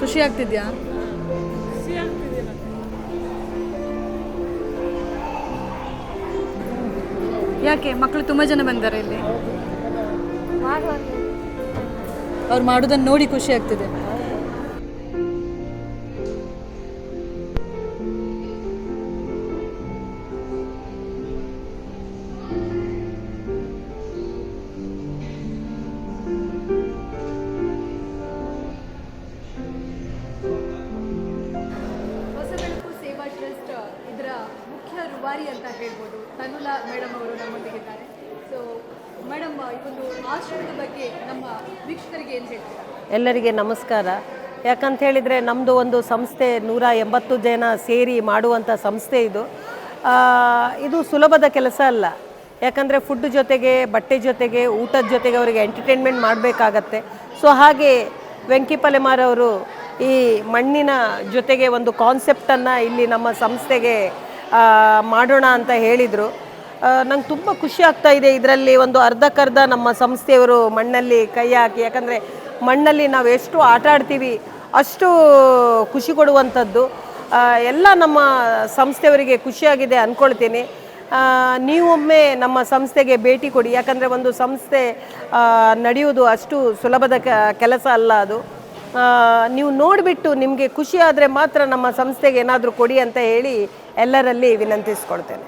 ಖುಷಿ ಆಗ್ತಿದ್ಯಾ? ಯಾಕೆ ಮಕ್ಕಳು ತುಂಬ ಜನ ಬಂದ್ದಾರೆ ಇಲ್ಲಿ? ಅವ್ರು ಮಾಡೋದನ್ನು ನೋಡಿ ಖುಷಿ ಆಗ್ತಿದೆ. ರೂವಾರಿ ಅಂತ ಹೇಳ್ಬೋದು. ತನುಲಾ ಮೇಡಮ್ ಅವರು ನಮ್ಮೊಂದಿಗಿದ್ದಾರೆ. ಸೊ ಮೇಡಮ್, ಈ ಒಂದು ಆಶ್ರಮದ ಬಗ್ಗೆ ನಮ್ಮ ವೀಕ್ಷಕರಿಗೆ ಏನು ಹೇಳ್ತೀರಾ? ಎಲ್ಲರಿಗೆ ನಮಸ್ಕಾರ. ಯಾಕಂತ ಹೇಳಿದರೆ ನಮ್ಮದು ಒಂದು ಸಂಸ್ಥೆ 180 ಜನ ಸೇರಿ ಮಾಡುವಂಥ ಸಂಸ್ಥೆ ಇದು. ಇದು ಸುಲಭದ ಕೆಲಸ ಅಲ್ಲ. ಯಾಕಂದರೆ ಫುಡ್ ಜೊತೆಗೆ ಬಟ್ಟೆ ಜೊತೆಗೆ ಊಟದ ಜೊತೆಗೆ ಅವರಿಗೆ ಎಂಟರ್ಟೈನ್ಮೆಂಟ್ ಮಾಡಬೇಕಾಗತ್ತೆ. ಸೊ ಹಾಗೆ ವೆಂಕಿ ಪಲೆಮಾರ್ ಅವರು ಈ ಮಣ್ಣಿನ ಜೊತೆಗೆ ಒಂದು ಕಾನ್ಸೆಪ್ಟನ್ನು ಇಲ್ಲಿ ನಮ್ಮ ಸಂಸ್ಥೆಗೆ ಮಾಡೋಣ ಅಂತ ಹೇಳಿದರು. ನಂಗೆ ತುಂಬ ಖುಷಿ ಆಗ್ತಾ ಇದೆ. ಇದರಲ್ಲಿ ಒಂದು ಅರ್ಧಕ್ಕರ್ಧ ನಮ್ಮ ಸಂಸ್ಥೆಯವರು ಮಣ್ಣಲ್ಲಿ ಕೈ ಹಾಕಿ, ಯಾಕಂದರೆ ಮಣ್ಣಲ್ಲಿ ನಾವು ಎಷ್ಟು ಆಟ ಆಡ್ತೀವಿ ಅಷ್ಟು ಖುಷಿ ಕೊಡುವಂಥದ್ದು. ಎಲ್ಲ ನಮ್ಮ ಸಂಸ್ಥೆಯವರಿಗೆ ಖುಷಿಯಾಗಿದೆ ಅಂದ್ಕೊಳ್ತೀನಿ. ನೀವೊಮ್ಮೆ ನಮ್ಮ ಸಂಸ್ಥೆಗೆ ಭೇಟಿ ಕೊಡಿ, ಯಾಕಂದರೆ ಒಂದು ಸಂಸ್ಥೆ ನಡೆಯುವುದು ಅಷ್ಟು ಸುಲಭದ ಕೆಲಸ ಅಲ್ಲ. ಅದು ನೀವು ನೋಡಿಬಿಟ್ಟು ನಿಮಗೆ ಖುಷಿ ಆದರೆ ಮಾತ್ರ ನಮ್ಮ ಸಂಸ್ಥೆಗೆ ಏನಾದರೂ ಕೊಡಿ ಅಂತ ಹೇಳಿ ಎಲ್ಲರಲ್ಲಿ ವಿನಂತಿಸ್ಕೊಳ್ತೇನೆ.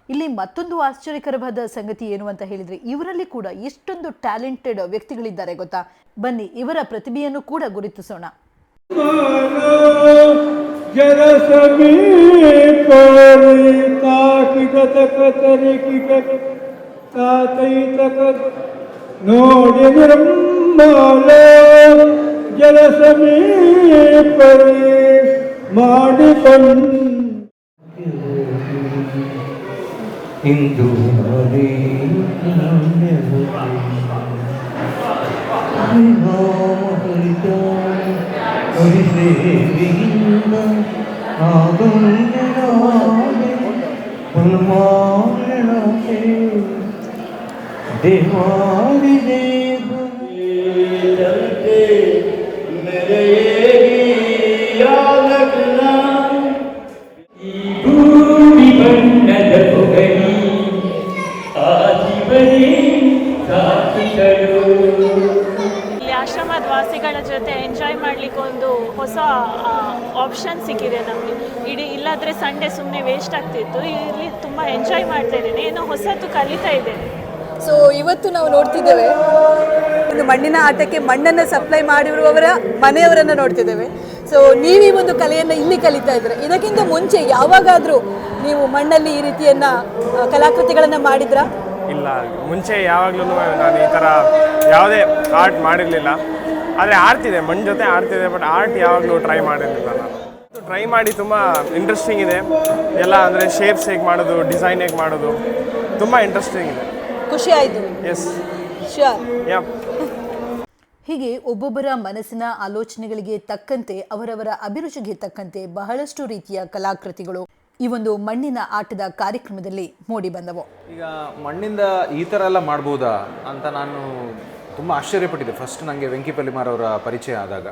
ಇಲ್ಲಿ ಮತ್ತೊಂದು ಆಶ್ಚರ್ಯಕರವಾದ ಸಂಗತಿ ಏನು ಅಂತ ಹೇಳಿದ್ರೆ, ಇವರಲ್ಲಿ ಕೂಡ ಎಷ್ಟೊಂದು ಟ್ಯಾಲೆಂಟೆಡ್ ವ್ಯಕ್ತಿಗಳಿದ್ದಾರೆ ಗೊತ್ತಾ. ಬನ್ನಿ ಇವರ ಪ್ರತಿಭೆಯನ್ನು ಕೂಡ ಗುರುತಿಸೋಣ. ಹಿಂದೂ ದೇವಾರಿ ಇಲ್ಲಿ ಆಶ್ರಮದ ವಾಸಿಗಳ ಜೊತೆ ಎಂಜಾಯ್ ಮಾಡಲಿಕ್ಕೆ ಒಂದು ಹೊಸ ಆಪ್ಷನ್ ಸಿಕ್ಕಿದೆ ನಮಗೆ. ಇಲ್ಲಾದರೆ ಸಂಡೇ ಸುಮ್ಮನೆ ವೇಸ್ಟ್ ಆಗ್ತಿತ್ತು. ಇಲ್ಲಿ ತುಂಬ ಎಂಜಾಯ್ ಮಾಡ್ತಾ ಇದ್ದೇನೆ, ಏನೋ ಹೊಸತು ಕಲಿತಾ ಇದ್ದೇನೆ. ಸೊ ಇವತ್ತು ನಾವು ನೋಡ್ತಿದ್ದೇವೆ ಒಂದು ಮಣ್ಣಿನ ಆಟಕ್ಕೆ ಮಣ್ಣನ್ನು ಸಪ್ಲೈ ಮಾಡಿರುವವರ ಮನೆಯವರನ್ನು ನೋಡ್ತಿದ್ದೇವೆ. ಸೊ ನೀವು ಈ ಒಂದು ಕಲೆಯನ್ನು ಇಲ್ಲಿ ಕಲಿತಾ ಇದ್ದೀರಾ. ಇದಕ್ಕಿಂತ ಮುಂಚೆ ಯಾವಾಗಾದರೂ ನೀವು ಮಣ್ಣಲ್ಲಿ ಈ ರೀತಿಯನ್ನು ಕಲಾಕೃತಿಗಳನ್ನು ಮಾಡಿದ್ರಾ? ಇಲ್ಲ, ಮುಂಚೆ ಯಾವಾಗಲೂ ನಾನು ಈ ಥರ ಯಾವುದೇ ಆರ್ಟ್ ಮಾಡಿರಲಿಲ್ಲ. ಆದರೆ ಆಡ್ತಿದೆ, ಮಣ್ಣು ಜೊತೆ ಆಡ್ತಿದೆ, ಬಟ್ ಆರ್ಟ್ ಯಾವಾಗಲೂ ಟ್ರೈ ಮಾಡಿರಲಿಲ್ಲ. ನಾನು ಟ್ರೈ ಮಾಡಿ ತುಂಬ ಇಂಟ್ರೆಸ್ಟಿಂಗ್ ಇದೆ ಎಲ್ಲ. ಅಂದರೆ ಶೇಪ್ಸ್ ಹೇಗೆ ಮಾಡೋದು, ಡಿಸೈನ್ ಹೇಗೆ ಮಾಡೋದು, ತುಂಬ ಇಂಟ್ರೆಸ್ಟಿಂಗ್ ಇದೆ. ಖುಷಿ ಆಯಿತು. Yes, sure. ಯಾ. ಹೀಗೆ ಒಬ್ಬೊಬ್ಬರ ಮನಸ್ಸಿನ ಆಲೋಚನೆಗಳಿಗೆ ತಕ್ಕಂತೆ, ಅವರವರ ಅಭಿರುಚಿಗೆ ತಕ್ಕಂತೆ ಬಹಳಷ್ಟು ರೀತಿಯ ಕಲಾಕೃತಿಗಳು ಈ ಒಂದು ಮಣ್ಣಿನ ಆಟದ ಕಾರ್ಯಕ್ರಮದಲ್ಲಿ ಮೂಡಿ ಬಂದವು. ಈಗ ಮಣ್ಣಿಂದ ಈ ಥರ ಎಲ್ಲ ಮಾಡ್ಬೋದಾ ಅಂತ ನಾನು ತುಂಬ ಆಶ್ಚರ್ಯಪಟ್ಟಿದ್ದೆ ಫಸ್ಟ್ ನನಗೆ ವೆಂಕಿ ಪಲೆಮಾರ್ ಅವರ ಪರಿಚಯ ಆದಾಗ.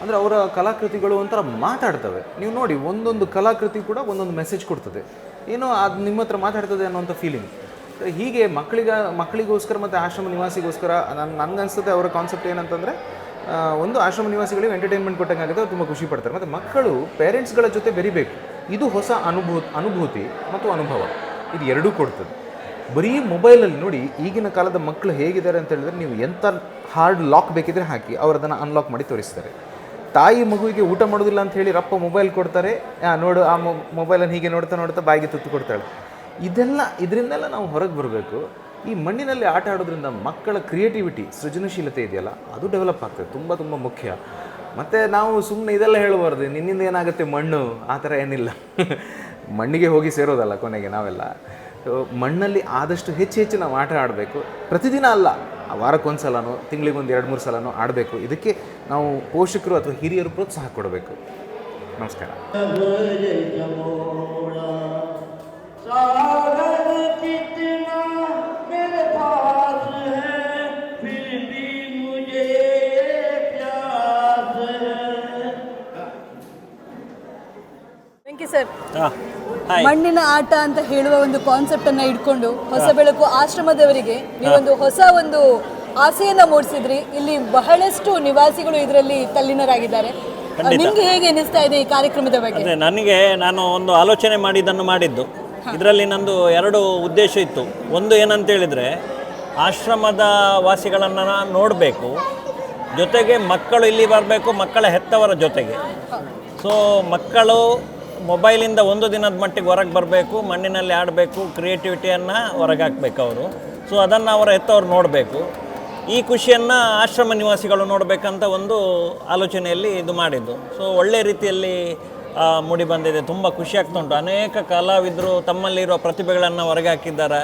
ಅಂದರೆ ಅವರ ಕಲಾಕೃತಿಗಳು ಒಂಥರ ಮಾತಾಡ್ತವೆ. ನೀವು ನೋಡಿ, ಒಂದೊಂದು ಕಲಾಕೃತಿ ಕೂಡ ಒಂದೊಂದು ಮೆಸೇಜ್ ಕೊಡ್ತದೆ, ಏನೋ ಅದು ನಿಮ್ಮ ಹತ್ರ ಮಾತಾಡ್ತದೆ ಅನ್ನೋಂಥ ಫೀಲಿಂಗ್. ಹೀಗೆ ಮಕ್ಕಳಿಗೋಸ್ಕರ ಮತ್ತು ಆಶ್ರಮ ನಿವಾಸಿಗೋಸ್ಕರ ನನಗನ್ಸುತ್ತೆ ಅವರ ಕಾನ್ಸೆಪ್ಟ್ ಏನಂತಂದರೆ, ಒಂದು ಆಶ್ರಮ ನಿವಾಸಿಗಳಿಗೆ ಎಂಟರ್ಟೈನ್ಮೆಂಟ್ ಕೊಟ್ಟಂಗೆ ಆಗುತ್ತೆ, ಅವ್ರು ತುಂಬ ಖುಷಿ ಪಡ್ತಾರೆ. ಮತ್ತು ಮಕ್ಕಳು ಪೇರೆಂಟ್ಸ್ಗಳ ಜೊತೆ ಬೆರಿಬೇಕು. ಇದು ಹೊಸ ಅನುಭೂತಿ ಮತ್ತು ಅನುಭವ, ಇದು ಎರಡೂ ಕೊಡ್ತದೆ. ಬರೀ ಮೊಬೈಲಲ್ಲಿ ನೋಡಿ, ಈಗಿನ ಕಾಲದ ಮಕ್ಕಳು ಹೇಗಿದ್ದಾರೆ ಅಂತ ಹೇಳಿದ್ರೆ, ನೀವು ಎಂಥ ಹಾರ್ಡ್ ಲಾಕ್ ಬೇಕಿದ್ರೆ ಹಾಕಿ ಅವ್ರು ಅದನ್ನು ಅನ್ಲಾಕ್ ಮಾಡಿ ತೋರಿಸ್ತಾರೆ. ತಾಯಿ ಮಗುವಿಗೆ ಊಟ ಮಾಡೋದಿಲ್ಲ ಅಂತ ಹೇಳಿ ರಪ್ಪ ಮೊಬೈಲ್ ಕೊಡ್ತಾರೆ, ನೋಡು ಆ ಮೊಬೈಲನ್ನು ಹೀಗೆ ನೋಡ್ತಾ ಬಾಯಿಗೆ ತುತ್ತು ಕೊಡ್ತಾಳೆ. ಇದರಿಂದೆಲ್ಲ ನಾವು ಹೊರಗೆ ಬರಬೇಕು. ಈ ಮಣ್ಣಿನಲ್ಲಿ ಆಟ ಆಡೋದ್ರಿಂದ ಮಕ್ಕಳ ಕ್ರಿಯೇಟಿವಿಟಿ, ಸೃಜನಶೀಲತೆ ಇದೆಯಲ್ಲ, ಅದು ಡೆವಲಪ್ ಆಗ್ತದೆ, ತುಂಬ ತುಂಬ ಮುಖ್ಯ. ಮತ್ತು ನಾವು ಸುಮ್ಮನೆ ಇದೆಲ್ಲ ಹೇಳಬಾರ್ದು, ನಿನ್ನಿಂದ ಏನಾಗುತ್ತೆ ಮಣ್ಣು, ಆ ಥರ ಏನಿಲ್ಲ. ಮಣ್ಣಿಗೆ ಹೋಗಿ ಸೇರೋದಲ್ಲ ಕೊನೆಗೆ ನಾವೆಲ್ಲ. ಮಣ್ಣಲ್ಲಿ ಆದಷ್ಟು ಹೆಚ್ಚು ನಾವು ಆಟ ಆಡಬೇಕು. ಪ್ರತಿದಿನ ಅಲ್ಲ, ವಾರಕ್ಕೊಂದು ಸಲನೋ ತಿಂಗಳಿಗೊಂದು 2-3 ಸಲನೋ ಆಡಬೇಕು. ಇದಕ್ಕೆ ನಾವು ಪೋಷಕರು ಅಥವಾ ಹಿರಿಯರು ಪ್ರೋತ್ಸಾಹ ಕೊಡಬೇಕು. ನಮಸ್ಕಾರ. ವೆಂಕಿ ಸರ್, ಮಣ್ಣಿನ ಆಟ ಅಂತ ಹೇಳುವ ಒಂದು ಕಾನ್ಸೆಪ್ಟ್ ಅನ್ನ ಇಟ್ಕೊಂಡು ಹೊಸಬೆಳಕು ಆಶ್ರಮದವರಿಗೆ ನೀವೊಂದು ಹೊಸ ಒಂದು ಆಸೆಯನ್ನ ಮೂಡಿಸಿದ್ರಿ. ಇಲ್ಲಿ ಬಹಳಷ್ಟು ನಿವಾಸಿಗಳು ಇದರಲ್ಲಿ ತಲ್ಲೀನರಾಗಿದ್ದಾರೆ. ನಿಮ್ಗೆ ಹೇಗೆ ಅನಿಸ್ತಾ ಇದೆ ಈ ಕಾರ್ಯಕ್ರಮದ ಬಗ್ಗೆ? ನಾನು ಒಂದು ಆಲೋಚನೆ ಮಾಡಿದ್ದು. ಇದರಲ್ಲಿ ನಂದು 2 ಉದ್ದೇಶ ಇತ್ತು. ಒಂದು ಏನಂತ ಹೇಳಿದರೆ, ಆಶ್ರಮದ ವಾಸಿಗಳನ್ನು ನೋಡಬೇಕು, ಜೊತೆಗೆ ಮಕ್ಕಳು ಇಲ್ಲಿ ಬರಬೇಕು, ಮಕ್ಕಳ ಹೆತ್ತವರ ಜೊತೆಗೆ. ಸೊ ಮಕ್ಕಳು ಮೊಬೈಲಿಂದ ಒಂದು ದಿನದ ಮಟ್ಟಿಗೆ ಹೊರಗೆ ಬರಬೇಕು, ಮಣ್ಣಿನಲ್ಲಿ ಆಡಬೇಕು, ಕ್ರಿಯೇಟಿವಿಟಿಯನ್ನು ಹೊರಗೆ ಹಾಕಬೇಕು ಅವರು. ಸೊ ಅದನ್ನು ಅವರ ಹೆತ್ತವರು ನೋಡಬೇಕು. ಈ ಖುಷಿಯನ್ನು ಆಶ್ರಮ ನಿವಾಸಿಗಳು ನೋಡಬೇಕಂತ ಒಂದು ಆಲೋಚನೆಯಲ್ಲಿ ಇದು ಮಾಡಿದ್ದು. ಸೊ ಒಳ್ಳೆಯ ರೀತಿಯಲ್ಲಿ ಮೂಡಿ ಬಂದಿದೆ. ತುಂಬ ಖುಷಿ ಆಗ್ತಾ ಉಂಟು. ಅನೇಕ ಕಲಾವಿದರು ತಮ್ಮಲ್ಲಿರುವ ಪ್ರತಿಭೆಗಳನ್ನು ಹೊರಗೆ ಹಾಕಿದ್ದಾರೆ.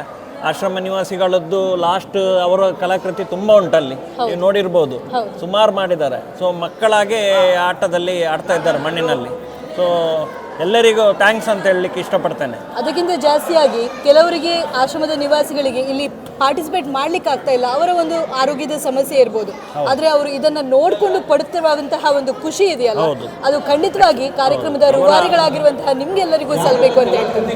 ಆಶ್ರಮ ನಿವಾಸಿಗಳದ್ದು ಲಾಸ್ಟ್ ಅವರ ಕಲಾಕೃತಿ ತುಂಬ ಉಂಟಲ್ಲಿ, ನೀವು ನೋಡಿರ್ಬೋದು, ಸುಮಾರು ಮಾಡಿದ್ದಾರೆ. ಸೊ ಮಕ್ಕಳಾಗೆ ಆಟದಲ್ಲಿ ಆಡ್ತಾ ಇದ್ದಾರೆ ಮಣ್ಣಿನಲ್ಲಿ. ಸೊ ಎಲ್ಲರಿಗೂ ಥ್ಯಾಂಕ್ಸ್ ಅಂತ ಹೇಳಲಿಕ್ಕೆ ಇಷ್ಟಪಡ್ತೇನೆ. ಅದಕ್ಕಿಂತ ಜಾಸ್ತಿಯಾಗಿ ಕೆಲವರಿಗೆ ಆಶ್ರಮದ ನಿವಾಸಿಗಳಿಗೆ ಇಲ್ಲಿ ಪಾರ್ಟಿಸಿಪೇಟ್ ಮಾಡ್ಲಿಕ್ಕೆ ಆಗ್ತಾ ಇಲ್ಲ, ಅವರ ಒಂದು ಆರೋಗ್ಯದ ಸಮಸ್ಯೆ ಇರ್ಬೋದು, ಆದ್ರೆ ಅವರು ಇದನ್ನ ನೋಡ್ಕೊಂಡು ಪಡುತ್ತಿರುವಂತಹ ಒಂದು ಖುಷಿ ಇದೆಯಲ್ಲ, ಅದು ಖಂಡಿತವಾಗಿ ಕಾರ್ಯಕ್ರಮದ ರೂವಾರಿಗಳಾಗಿರುವಂತಹ ನಿಮ್ಗೆಲ್ಲರಿಗೂ ಸಲ್ಲಬೇಕು ಅಂತ ಹೇಳ್ತೀನಿ.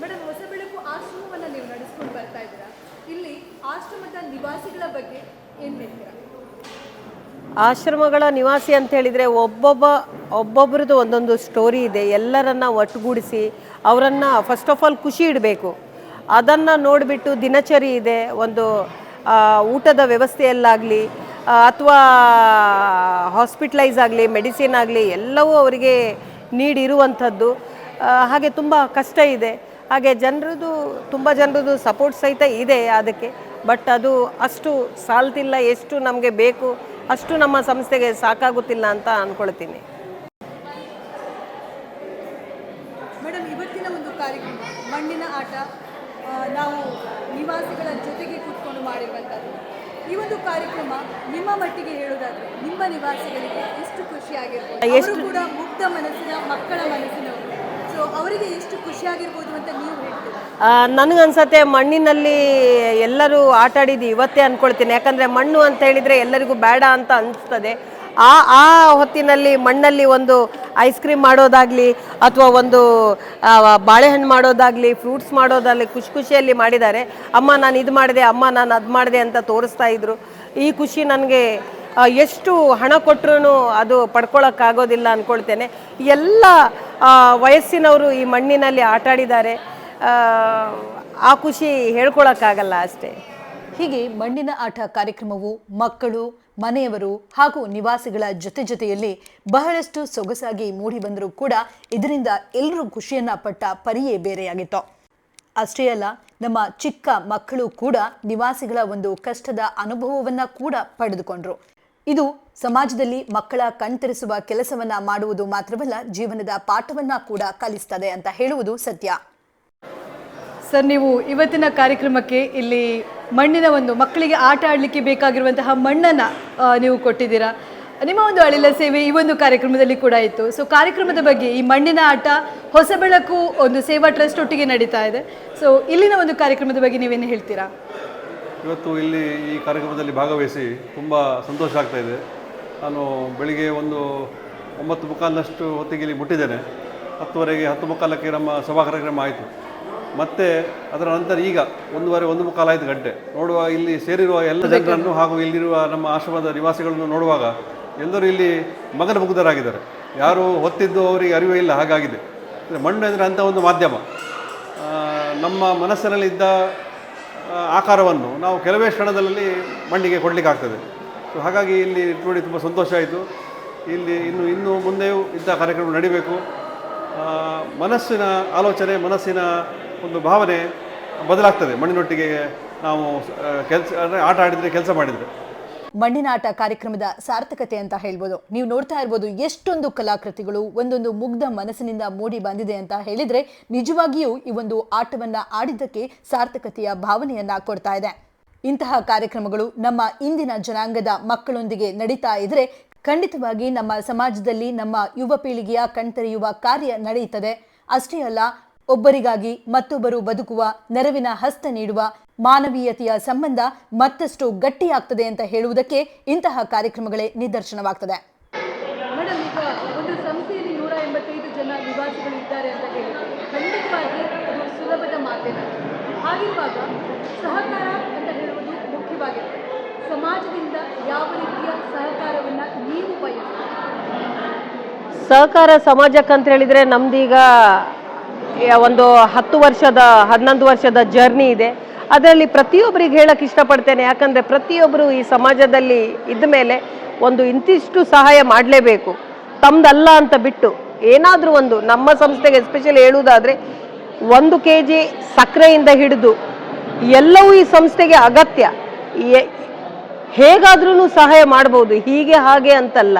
ಮೇಡಮ್, ಹೊಸಬೆಳಕು ಆಶ್ರಮವನ್ನ ನೀವು ನಡೆಸ್ಕೊಂಡು ಬರ್ತಾ ಇದ್ದೀರಾ, ಇಲ್ಲಿ ಆಶ್ರಮದ ನಿವಾಸಿಗಳ ಬಗ್ಗೆ ಏನ್ ಹೇಳ್ತೀರಾ? ಆಶ್ರಮಗಳ ನಿವಾಸಿ ಅಂತ ಹೇಳಿದರೆ ಒಬ್ಬೊಬ್ಬರದ್ದು ಒಂದೊಂದು ಸ್ಟೋರಿ ಇದೆ. ಎಲ್ಲರನ್ನ ಒಟ್ಟುಗೂಡಿಸಿ ಅವರನ್ನು ಫಸ್ಟ್ ಆಫ್ ಆಲ್ ಖುಷಿ ಇಡಬೇಕು. ಅದನ್ನು ನೋಡಿಬಿಟ್ಟು ದಿನಚರಿ ಇದೆ, ಒಂದು ಊಟದ ವ್ಯವಸ್ಥೆಯಲ್ಲಾಗಲಿ ಅಥವಾ ಹಾಸ್ಪಿಟಲೈಸ್ ಆಗಲಿ, ಮೆಡಿಸಿನ್ ಆಗಲಿ, ಎಲ್ಲವೂ ಅವರಿಗೆ ನೀಡಿರುವಂಥದ್ದು. ಹಾಗೆ ತುಂಬ ಕಷ್ಟ ಇದೆ. ಹಾಗೆ ತುಂಬ ಜನರದು ಸಪೋರ್ಟ್ ಸಹಿತ ಇದೆ ಅದಕ್ಕೆ. ಬಟ್ ಅದು ಅಷ್ಟು ಸಾಲ್ತಿಲ್ಲ, ಎಷ್ಟು ನಮಗೆ ಬೇಕು ಅಷ್ಟು ನಮ್ಮ ಸಂಸ್ಥೆಗೆ ಸಾಕಾಗುತ್ತಿಲ್ಲ ಅಂತ ಅಂದ್ಕೊಳ್ತೀನಿ. ಮೇಡಮ್, ಇವತ್ತಿನ ಒಂದು ಕಾರ್ಯಕ್ರಮ ಮಣ್ಣಿನ ಆಟ, ನಾವು ನಿವಾಸಿಗಳ ಜೊತೆಗೆ ಕೂತ್ಕೊಂಡು ಮಾಡಿರುವಂಥದ್ದು. ಈ ಒಂದು ಕಾರ್ಯಕ್ರಮ ನಿಮ್ಮ ಮಟ್ಟಿಗೆ ಹೇಳೋದಾದ್ರೆ ನಿಮ್ಮ ನಿವಾಸಿಗಳಿಗೆ ಎಷ್ಟು ಖುಷಿಯಾಗಿರ್ಬೋದು? ಎಷ್ಟು ಕೂಡ ಮುಗ್ಧ ಮನಸ್ಸಿನ ಮಕ್ಕಳ ಮನಸ್ಸಿನವರು, ಸೊ ಅವರಿಗೆ ಎಷ್ಟು ಖುಷಿಯಾಗಿರ್ಬೋದು ಅಂತ ನೀವು ಹೇಳ್ತೀರಾ? ನನಗನ್ಸತ್ತೆ ಮಣ್ಣಿನಲ್ಲಿ ಎಲ್ಲರೂ ಆಟ ಆಡಿದ್ದು ಇವತ್ತೇ ಅಂದ್ಕೊಳ್ತೀನಿ. ಯಾಕಂದರೆ ಮಣ್ಣು ಅಂತ ಹೇಳಿದರೆ ಎಲ್ಲರಿಗೂ ಬೇಡ ಅಂತ ಅನಿಸ್ತದೆ. ಆ ಹೊತ್ತಿನಲ್ಲಿ ಮಣ್ಣಲ್ಲಿ ಒಂದು ಐಸ್ ಕ್ರೀಮ್ ಮಾಡೋದಾಗಲಿ ಅಥವಾ ಒಂದು ಬಾಳೆಹಣ್ಣು ಮಾಡೋದಾಗಲಿ, ಫ್ರೂಟ್ಸ್ ಮಾಡೋದಾಗಲಿ ಖುಷಿಯಲ್ಲಿ ಮಾಡಿದ್ದಾರೆ. ಅಮ್ಮ ನಾನು ಇದು ಮಾಡಿದೆ, ಅಮ್ಮ ನಾನು ಅದು ಮಾಡಿದೆ ಅಂತ ತೋರಿಸ್ತಾ ಇದ್ರು. ಈ ಖುಷಿ ನನಗೆ ಎಷ್ಟು ಹಣ ಕೊಟ್ಟರು ಅದು ಪಡ್ಕೊಳ್ಳೋಕ್ಕಾಗೋದಿಲ್ಲ ಅಂದ್ಕೊಳ್ತೇನೆ. ಎಲ್ಲ ವಯಸ್ಸಿನವರು ಈ ಮಣ್ಣಿನಲ್ಲಿ ಆಟ ಆಡಿದ್ದಾರೆ. ಆ ಖುಷಿ ಹೇಳ್ಕೊಳಕ್ಕಾಗಲ್ಲ ಅಷ್ಟೇ. ಹೀಗೆ ಮಣ್ಣಿನ ಆಟ ಕಾರ್ಯಕ್ರಮವು ಮಕ್ಕಳು, ಮನೆಯವರು ಹಾಗೂ ನಿವಾಸಿಗಳ ಜೊತೆಯಲ್ಲಿ ಬಹಳಷ್ಟು ಸೊಗಸಾಗಿ ಮೂಡಿ ಬಂದರೂ ಕೂಡ ಇದರಿಂದ ಎಲ್ಲರೂ ಖುಷಿಯನ್ನ ಪಟ್ಟ ಪರಿಯೇ ಬೇರೆಯಾಗಿತ್ತು. ಅಷ್ಟೇ ಅಲ್ಲ, ನಮ್ಮ ಚಿಕ್ಕ ಮಕ್ಕಳು ಕೂಡ ನಿವಾಸಿಗಳ ಒಂದು ಕಷ್ಟದ ಅನುಭವವನ್ನ ಕೂಡ ಪಡೆದುಕೊಂಡ್ರು. ಇದು ಸಮಾಜದಲ್ಲಿ ಮಕ್ಕಳ ಕಣ್ತರಿಸುವ ಕೆಲಸವನ್ನ ಮಾಡುವುದು ಮಾತ್ರವಲ್ಲ, ಜೀವನದ ಪಾಠವನ್ನ ಕೂಡ ಕಲಿಸ್ತದೆ ಅಂತ ಹೇಳುವುದು ಸತ್ಯ. ಸರ್, ನೀವು ಇವತ್ತಿನ ಕಾರ್ಯಕ್ರಮಕ್ಕೆ ಇಲ್ಲಿ ಮಣ್ಣಿನ ಒಂದು ಮಕ್ಕಳಿಗೆ ಆಟ ಆಡಲಿಕ್ಕೆ ಬೇಕಾಗಿರುವಂತಹ ಮಣ್ಣನ್ನು ನೀವು ಕೊಟ್ಟಿದ್ದೀರಾ. ನಿಮ್ಮ ಒಂದು ಅಳಿಲ ಸೇವೆ ಈ ಒಂದು ಕಾರ್ಯಕ್ರಮದಲ್ಲಿ ಕೂಡ ಇತ್ತು. ಸೊ ಕಾರ್ಯಕ್ರಮದ ಬಗ್ಗೆ, ಈ ಮಣ್ಣಿನ ಆಟ ಹೊಸಬೆಳಕು ಒಂದು ಸೇವಾ ಟ್ರಸ್ಟ್ ಒಟ್ಟಿಗೆ ನಡೀತಾ ಇದೆ. ಸೊ ಇಲ್ಲಿನ ಒಂದು ಕಾರ್ಯಕ್ರಮದ ಬಗ್ಗೆ ನೀವೇನು ಹೇಳ್ತೀರಾ? ಇವತ್ತು ಇಲ್ಲಿ ಈ ಕಾರ್ಯಕ್ರಮದಲ್ಲಿ ಭಾಗವಹಿಸಿ ತುಂಬ ಸಂತೋಷ ಆಗ್ತಾ ಇದೆ. ನಾನು ಬೆಳಿಗ್ಗೆ ಒಂದು 9:45 ಹೊತ್ತಿಗೆ ಇಲ್ಲಿ ಮುಟ್ಟಿದ್ದೇನೆ. 10:30, 10:45 ನಮ್ಮ ಸಭಾ ಕಾರ್ಯಕ್ರಮ ಆಯಿತು. ಮತ್ತು ಅದರ ನಂತರ ಈಗ 1:15 ಗಂಟೆ ನೋಡುವ ಇಲ್ಲಿ ಸೇರಿರುವ ಎಲ್ಲ ಜನರನ್ನು ಹಾಗೂ ಇಲ್ಲಿರುವ ನಮ್ಮ ಆಶ್ರಮದ ನಿವಾಸಿಗಳನ್ನು ನೋಡುವಾಗ ಎಲ್ಲರೂ ಇಲ್ಲಿ ಮಗನಮುಗ್ಧರಾಗಿದ್ದಾರೆ. ಯಾರು ಹೊತ್ತಿದ್ದು ಅವರಿಗೆ ಅರಿವೇ ಇಲ್ಲ, ಹಾಗಾಗಿದೆ. ಮಣ್ಣು ಅಂದರೆ ಅಂಥ ಒಂದು ಮಾಧ್ಯಮ. ನಮ್ಮ ಮನಸ್ಸಿನಲ್ಲಿದ್ದ ಆಕಾರವನ್ನು ನಾವು ಕೆಲವೇ ಕ್ಷಣದಲ್ಲಿ ಮಣ್ಣಿಗೆ ಕೊಡಲಿಕ್ಕಾಗ್ತದೆ. ಸೊ ಹಾಗಾಗಿ ಇಲ್ಲಿ ನೋಡಿ ತುಂಬ ಸಂತೋಷ ಆಯಿತು. ಇಲ್ಲಿ ಇನ್ನು ಮುಂದೆಯೂ ಇಂಥ ಕಾರ್ಯಕ್ರಮ ನಡಿಬೇಕು. ಮನಸ್ಸಿನ ಆಲೋಚನೆ, ಮನಸ್ಸಿನ ಒಂದು ಭಾವನೆ ಬದಲಾಗ್ತದೆ ಮಣ್ಣಿನೊಟ್ಟಿಗೆ ನಾವು ಆಟ ಆಡಿದರೆ, ಕೆಲಸ ಮಾಡಿದರೆ. ಮಣ್ಣಿನ ಆಟ ಕಾರ್ಯಕ್ರಮದ ಸಾರ್ಥಕತೆ ಅಂತ ಹೇಳ್ಬೋದು. ನೀವು ನೋಡ್ತಾ ಇರ್ಬೋದು ಎಷ್ಟೊಂದು ಕಲಾಕೃತಿಗಳು ಒಂದೊಂದು ಮುಗ್ಧ ಮನಸ್ಸಿನಿಂದ ಮೂಡಿ ಬಂದಿದೆ ಅಂತ ಹೇಳಿದ್ರೆ ನಿಜವಾಗಿಯೂ ಈ ಒಂದು ಆಟವನ್ನ ಆಡಿದ್ದಕ್ಕೆ ಸಾರ್ಥಕತೆಯ ಭಾವನೆಯನ್ನ ಕೊಡ್ತಾ ಇದೆ. ಇಂತಹ ಕಾರ್ಯಕ್ರಮಗಳು ನಮ್ಮ ಇಂದಿನ ಜನಾಂಗದ ಮಕ್ಕಳೊಂದಿಗೆ ನಡೀತಾ ಇದ್ರೆ ಖಂಡಿತವಾಗಿ ನಮ್ಮ ಸಮಾಜದಲ್ಲಿ ನಮ್ಮ ಯುವ ಪೀಳಿಗೆಯ ಕಣ್ತೆರೆಯುವ ಕಾರ್ಯ ನಡೆಯುತ್ತದೆ. ಅಷ್ಟೇ ಅಲ್ಲ, ಒಬ್ಬರಿಗಾಗಿ ಮತ್ತೊಬ್ಬರು ಬದುಕುವ, ನೆರವಿನ ಹಸ್ತ ನೀಡುವ ಮಾನವೀಯತೆಯ ಸಂಬಂಧ ಮತ್ತಷ್ಟು ಗಟ್ಟಿಯಾಗ್ತದೆ ಅಂತ ಹೇಳುವುದಕ್ಕೆ ಇಂತಹ ಕಾರ್ಯಕ್ರಮಗಳೇ ನಿದರ್ಶನವಾಗ್ತದೆ. ಮೇಡಮ್, ಈಗ ಒಂದು ಸಂಸ್ಥೆಯಲ್ಲಿ 185 ಜನ ನಿವಾಸಿಗಳು ಇದ್ದಾರೆ ಅಂತ ಹೇಳಿದ್ರೆ ಖಂಡಿತವಾಗಿ ಅದು ಸುಲಭದ ಮಾತೇನ. ಹಾಗಿರುವಾಗ ಸಹಕಾರ ಅಂತ ಹೇಳುವುದು ಮುಖ್ಯವಾಗಿದೆ. ಸಮಾಜದಿಂದ ಯಾವ ರೀತಿಯ ಸಹಕಾರವನ್ನು ನೀವು ಬಯಸ್ತೀರಿ? ಸಹಕಾರ ಸಮಾಜಕ್ಕಂತ ಹೇಳಿದರೆ ನಮ್ದೀಗ ಒಂದು 11 ವರ್ಷದ ಜರ್ನಿ ಇದೆ. ಅದರಲ್ಲಿ ಪ್ರತಿಯೊಬ್ಬರಿಗೆ ಹೇಳಕ್ಕೆ ಇಷ್ಟಪಡ್ತೇನೆ. ಯಾಕಂದರೆ ಪ್ರತಿಯೊಬ್ಬರು ಈ ಸಮಾಜದಲ್ಲಿ ಇದ್ದ ಮೇಲೆ ಒಂದು ಇಂತಿಷ್ಟು ಸಹಾಯ ಮಾಡಲೇಬೇಕು. ತಮ್ಮದಲ್ಲ ಅಂತ ಬಿಟ್ಟು ಏನಾದರೂ ಒಂದು, ನಮ್ಮ ಸಂಸ್ಥೆಗೆ ಎಸ್ಪೆಷಲಿ ಹೇಳುವುದಾದರೆ 1 kg ಸಕ್ಕರೆಯಿಂದ ಹಿಡಿದು ಎಲ್ಲವೂ ಈ ಸಂಸ್ಥೆಗೆ ಅಗತ್ಯ. ಹೇಗಾದ್ರೂ ಸಹಾಯ ಮಾಡ್ಬೋದು, ಹೀಗೆ ಹಾಗೆ ಅಂತಲ್ಲ.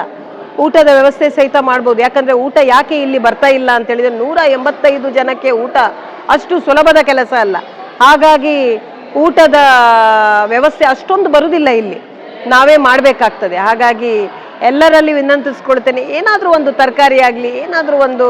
ಊಟದ ವ್ಯವಸ್ಥೆ ಸಹಿತ ಮಾಡ್ಬೋದು. ಯಾಕಂದರೆ ಊಟ ಯಾಕೆ ಇಲ್ಲಿ ಬರ್ತಾ ಇಲ್ಲ ಅಂತ ಹೇಳಿದರೆ 185 ಜನಕ್ಕೆ ಊಟ ಅಷ್ಟು ಸುಲಭದ ಕೆಲಸ ಅಲ್ಲ. ಹಾಗಾಗಿ ಊಟದ ವ್ಯವಸ್ಥೆ ಅಷ್ಟೊಂದು ಬರುವುದಿಲ್ಲ ಇಲ್ಲಿ, ನಾವೇ ಮಾಡಬೇಕಾಗ್ತದೆ. ಹಾಗಾಗಿ ಎಲ್ಲರಲ್ಲಿ ವಿನಂತಿಸ್ಕೊಳ್ತೇನೆ, ಏನಾದರೂ ಒಂದು ತರಕಾರಿ ಆಗಲಿ, ಏನಾದರೂ ಒಂದು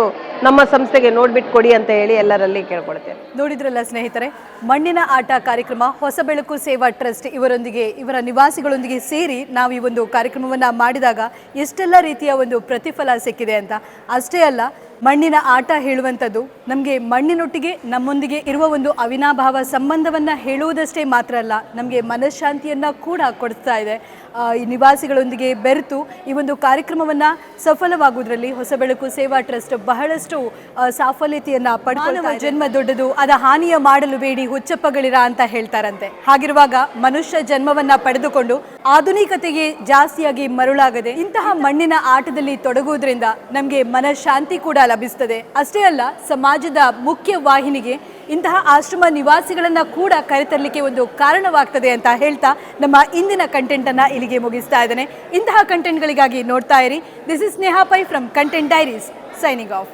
ನಮ್ಮ ಸಂಸ್ಥೆಗೆ ನೋಡ್ಬಿಟ್ಟು ಕೊಡಿ ಅಂತ ಹೇಳಿ ಎಲ್ಲರಲ್ಲಿ ಕೇಳ್ಕೊಳ್ತೇನೆ. ನೋಡಿದ್ರಲ್ಲ ಸ್ನೇಹಿತರೆ, ಮಣ್ಣಿನ ಆಟ ಕಾರ್ಯಕ್ರಮ ಹೊಸಬೆಳಕು ಸೇವಾ ಟ್ರಸ್ಟ್ ಇವರೊಂದಿಗೆ, ಇವರ ನಿವಾಸಿಗಳೊಂದಿಗೆ ಸೇರಿ ನಾವು ಈ ಒಂದು ಕಾರ್ಯಕ್ರಮವನ್ನು ಮಾಡಿದಾಗ ಎಷ್ಟೆಲ್ಲ ರೀತಿಯ ಒಂದು ಪ್ರತಿಫಲ ಸಿಕ್ಕಿದೆ ಅಂತ. ಅಷ್ಟೇ ಅಲ್ಲ, ಮಣ್ಣಿನ ಆಟ ಹೇಳುವಂಥದ್ದು ನಮಗೆ ಮಣ್ಣಿನೊಟ್ಟಿಗೆ ನಮ್ಮೊಂದಿಗೆ ಇರುವ ಒಂದು ಅವಿನಾಭಾವ ಸಂಬಂಧವನ್ನು ಹೇಳುವುದಷ್ಟೇ ಮಾತ್ರ ಅಲ್ಲ, ನಮಗೆ ಮನಃಶಾಂತಿಯನ್ನು ಕೂಡ ಕೊಡಿಸ್ತಾ ಇದೆ. ಈ ನಿವಾಸಿಗಳೊಂದಿಗೆ ಬೆರೆತು ಈ ಒಂದು ಕಾರ್ಯಕ್ರಮವನ್ನು ಸಫಲವಾಗುವುದರಲ್ಲಿ ಹೊಸಬೆಳಕು ಸೇವಾ ಟ್ರಸ್ಟ್ ಬಹಳಷ್ಟು ಸಾಫಲ್ಯತೆಯನ್ನು ಪಡೆದ. ಜನ್ಮ ದೊಡ್ಡದು, ಅದ ಹಾನಿಯ ಮಾಡಲು ಬೇಡಿ ಹುಚ್ಚಪ್ಪಗಳಿರ ಅಂತ ಹೇಳ್ತಾರಂತೆ. ಹಾಗಿರುವಾಗ ಮನುಷ್ಯ ಜನ್ಮವನ್ನು ಪಡೆದುಕೊಂಡು ಆಧುನಿಕತೆಗೆ ಜಾಸ್ತಿಯಾಗಿ ಮರುಳಾಗದೆ ಇಂತಹ ಮಣ್ಣಿನ ಆಟದಲ್ಲಿ ತೊಡಗುವುದರಿಂದ ನಮಗೆ ಮನಃಶಾಂತಿ ಕೂಡ ಲಭಿಸ್ತದೆ. ಅಷ್ಟೇ ಅಲ್ಲ, ಸಮಾಜದ ಮುಖ್ಯ ವಾಹಿನಿಗೆ ಇಂತಹ ಆಶ್ರಮ ನಿವಾಸಿಗಳನ್ನು ಕೂಡ ಕರೆತರಲಿಕ್ಕೆ ಒಂದು ಕಾರಣವಾಗ್ತದೆ ಅಂತ ಹೇಳ್ತಾ ನಮ್ಮ ಇಂದಿನ ಕಂಟೆಂಟನ್ನು ಇಲ್ಲಿಗೆ ಮುಗಿಸ್ತಾ ಇದ್ದೇನೆ. ಇಂತಹ ಕಂಟೆಂಟ್ಗಳಿಗಾಗಿ ನೋಡ್ತಾ ಇರಿ. This is Sneha Pai from content diaries, signing of.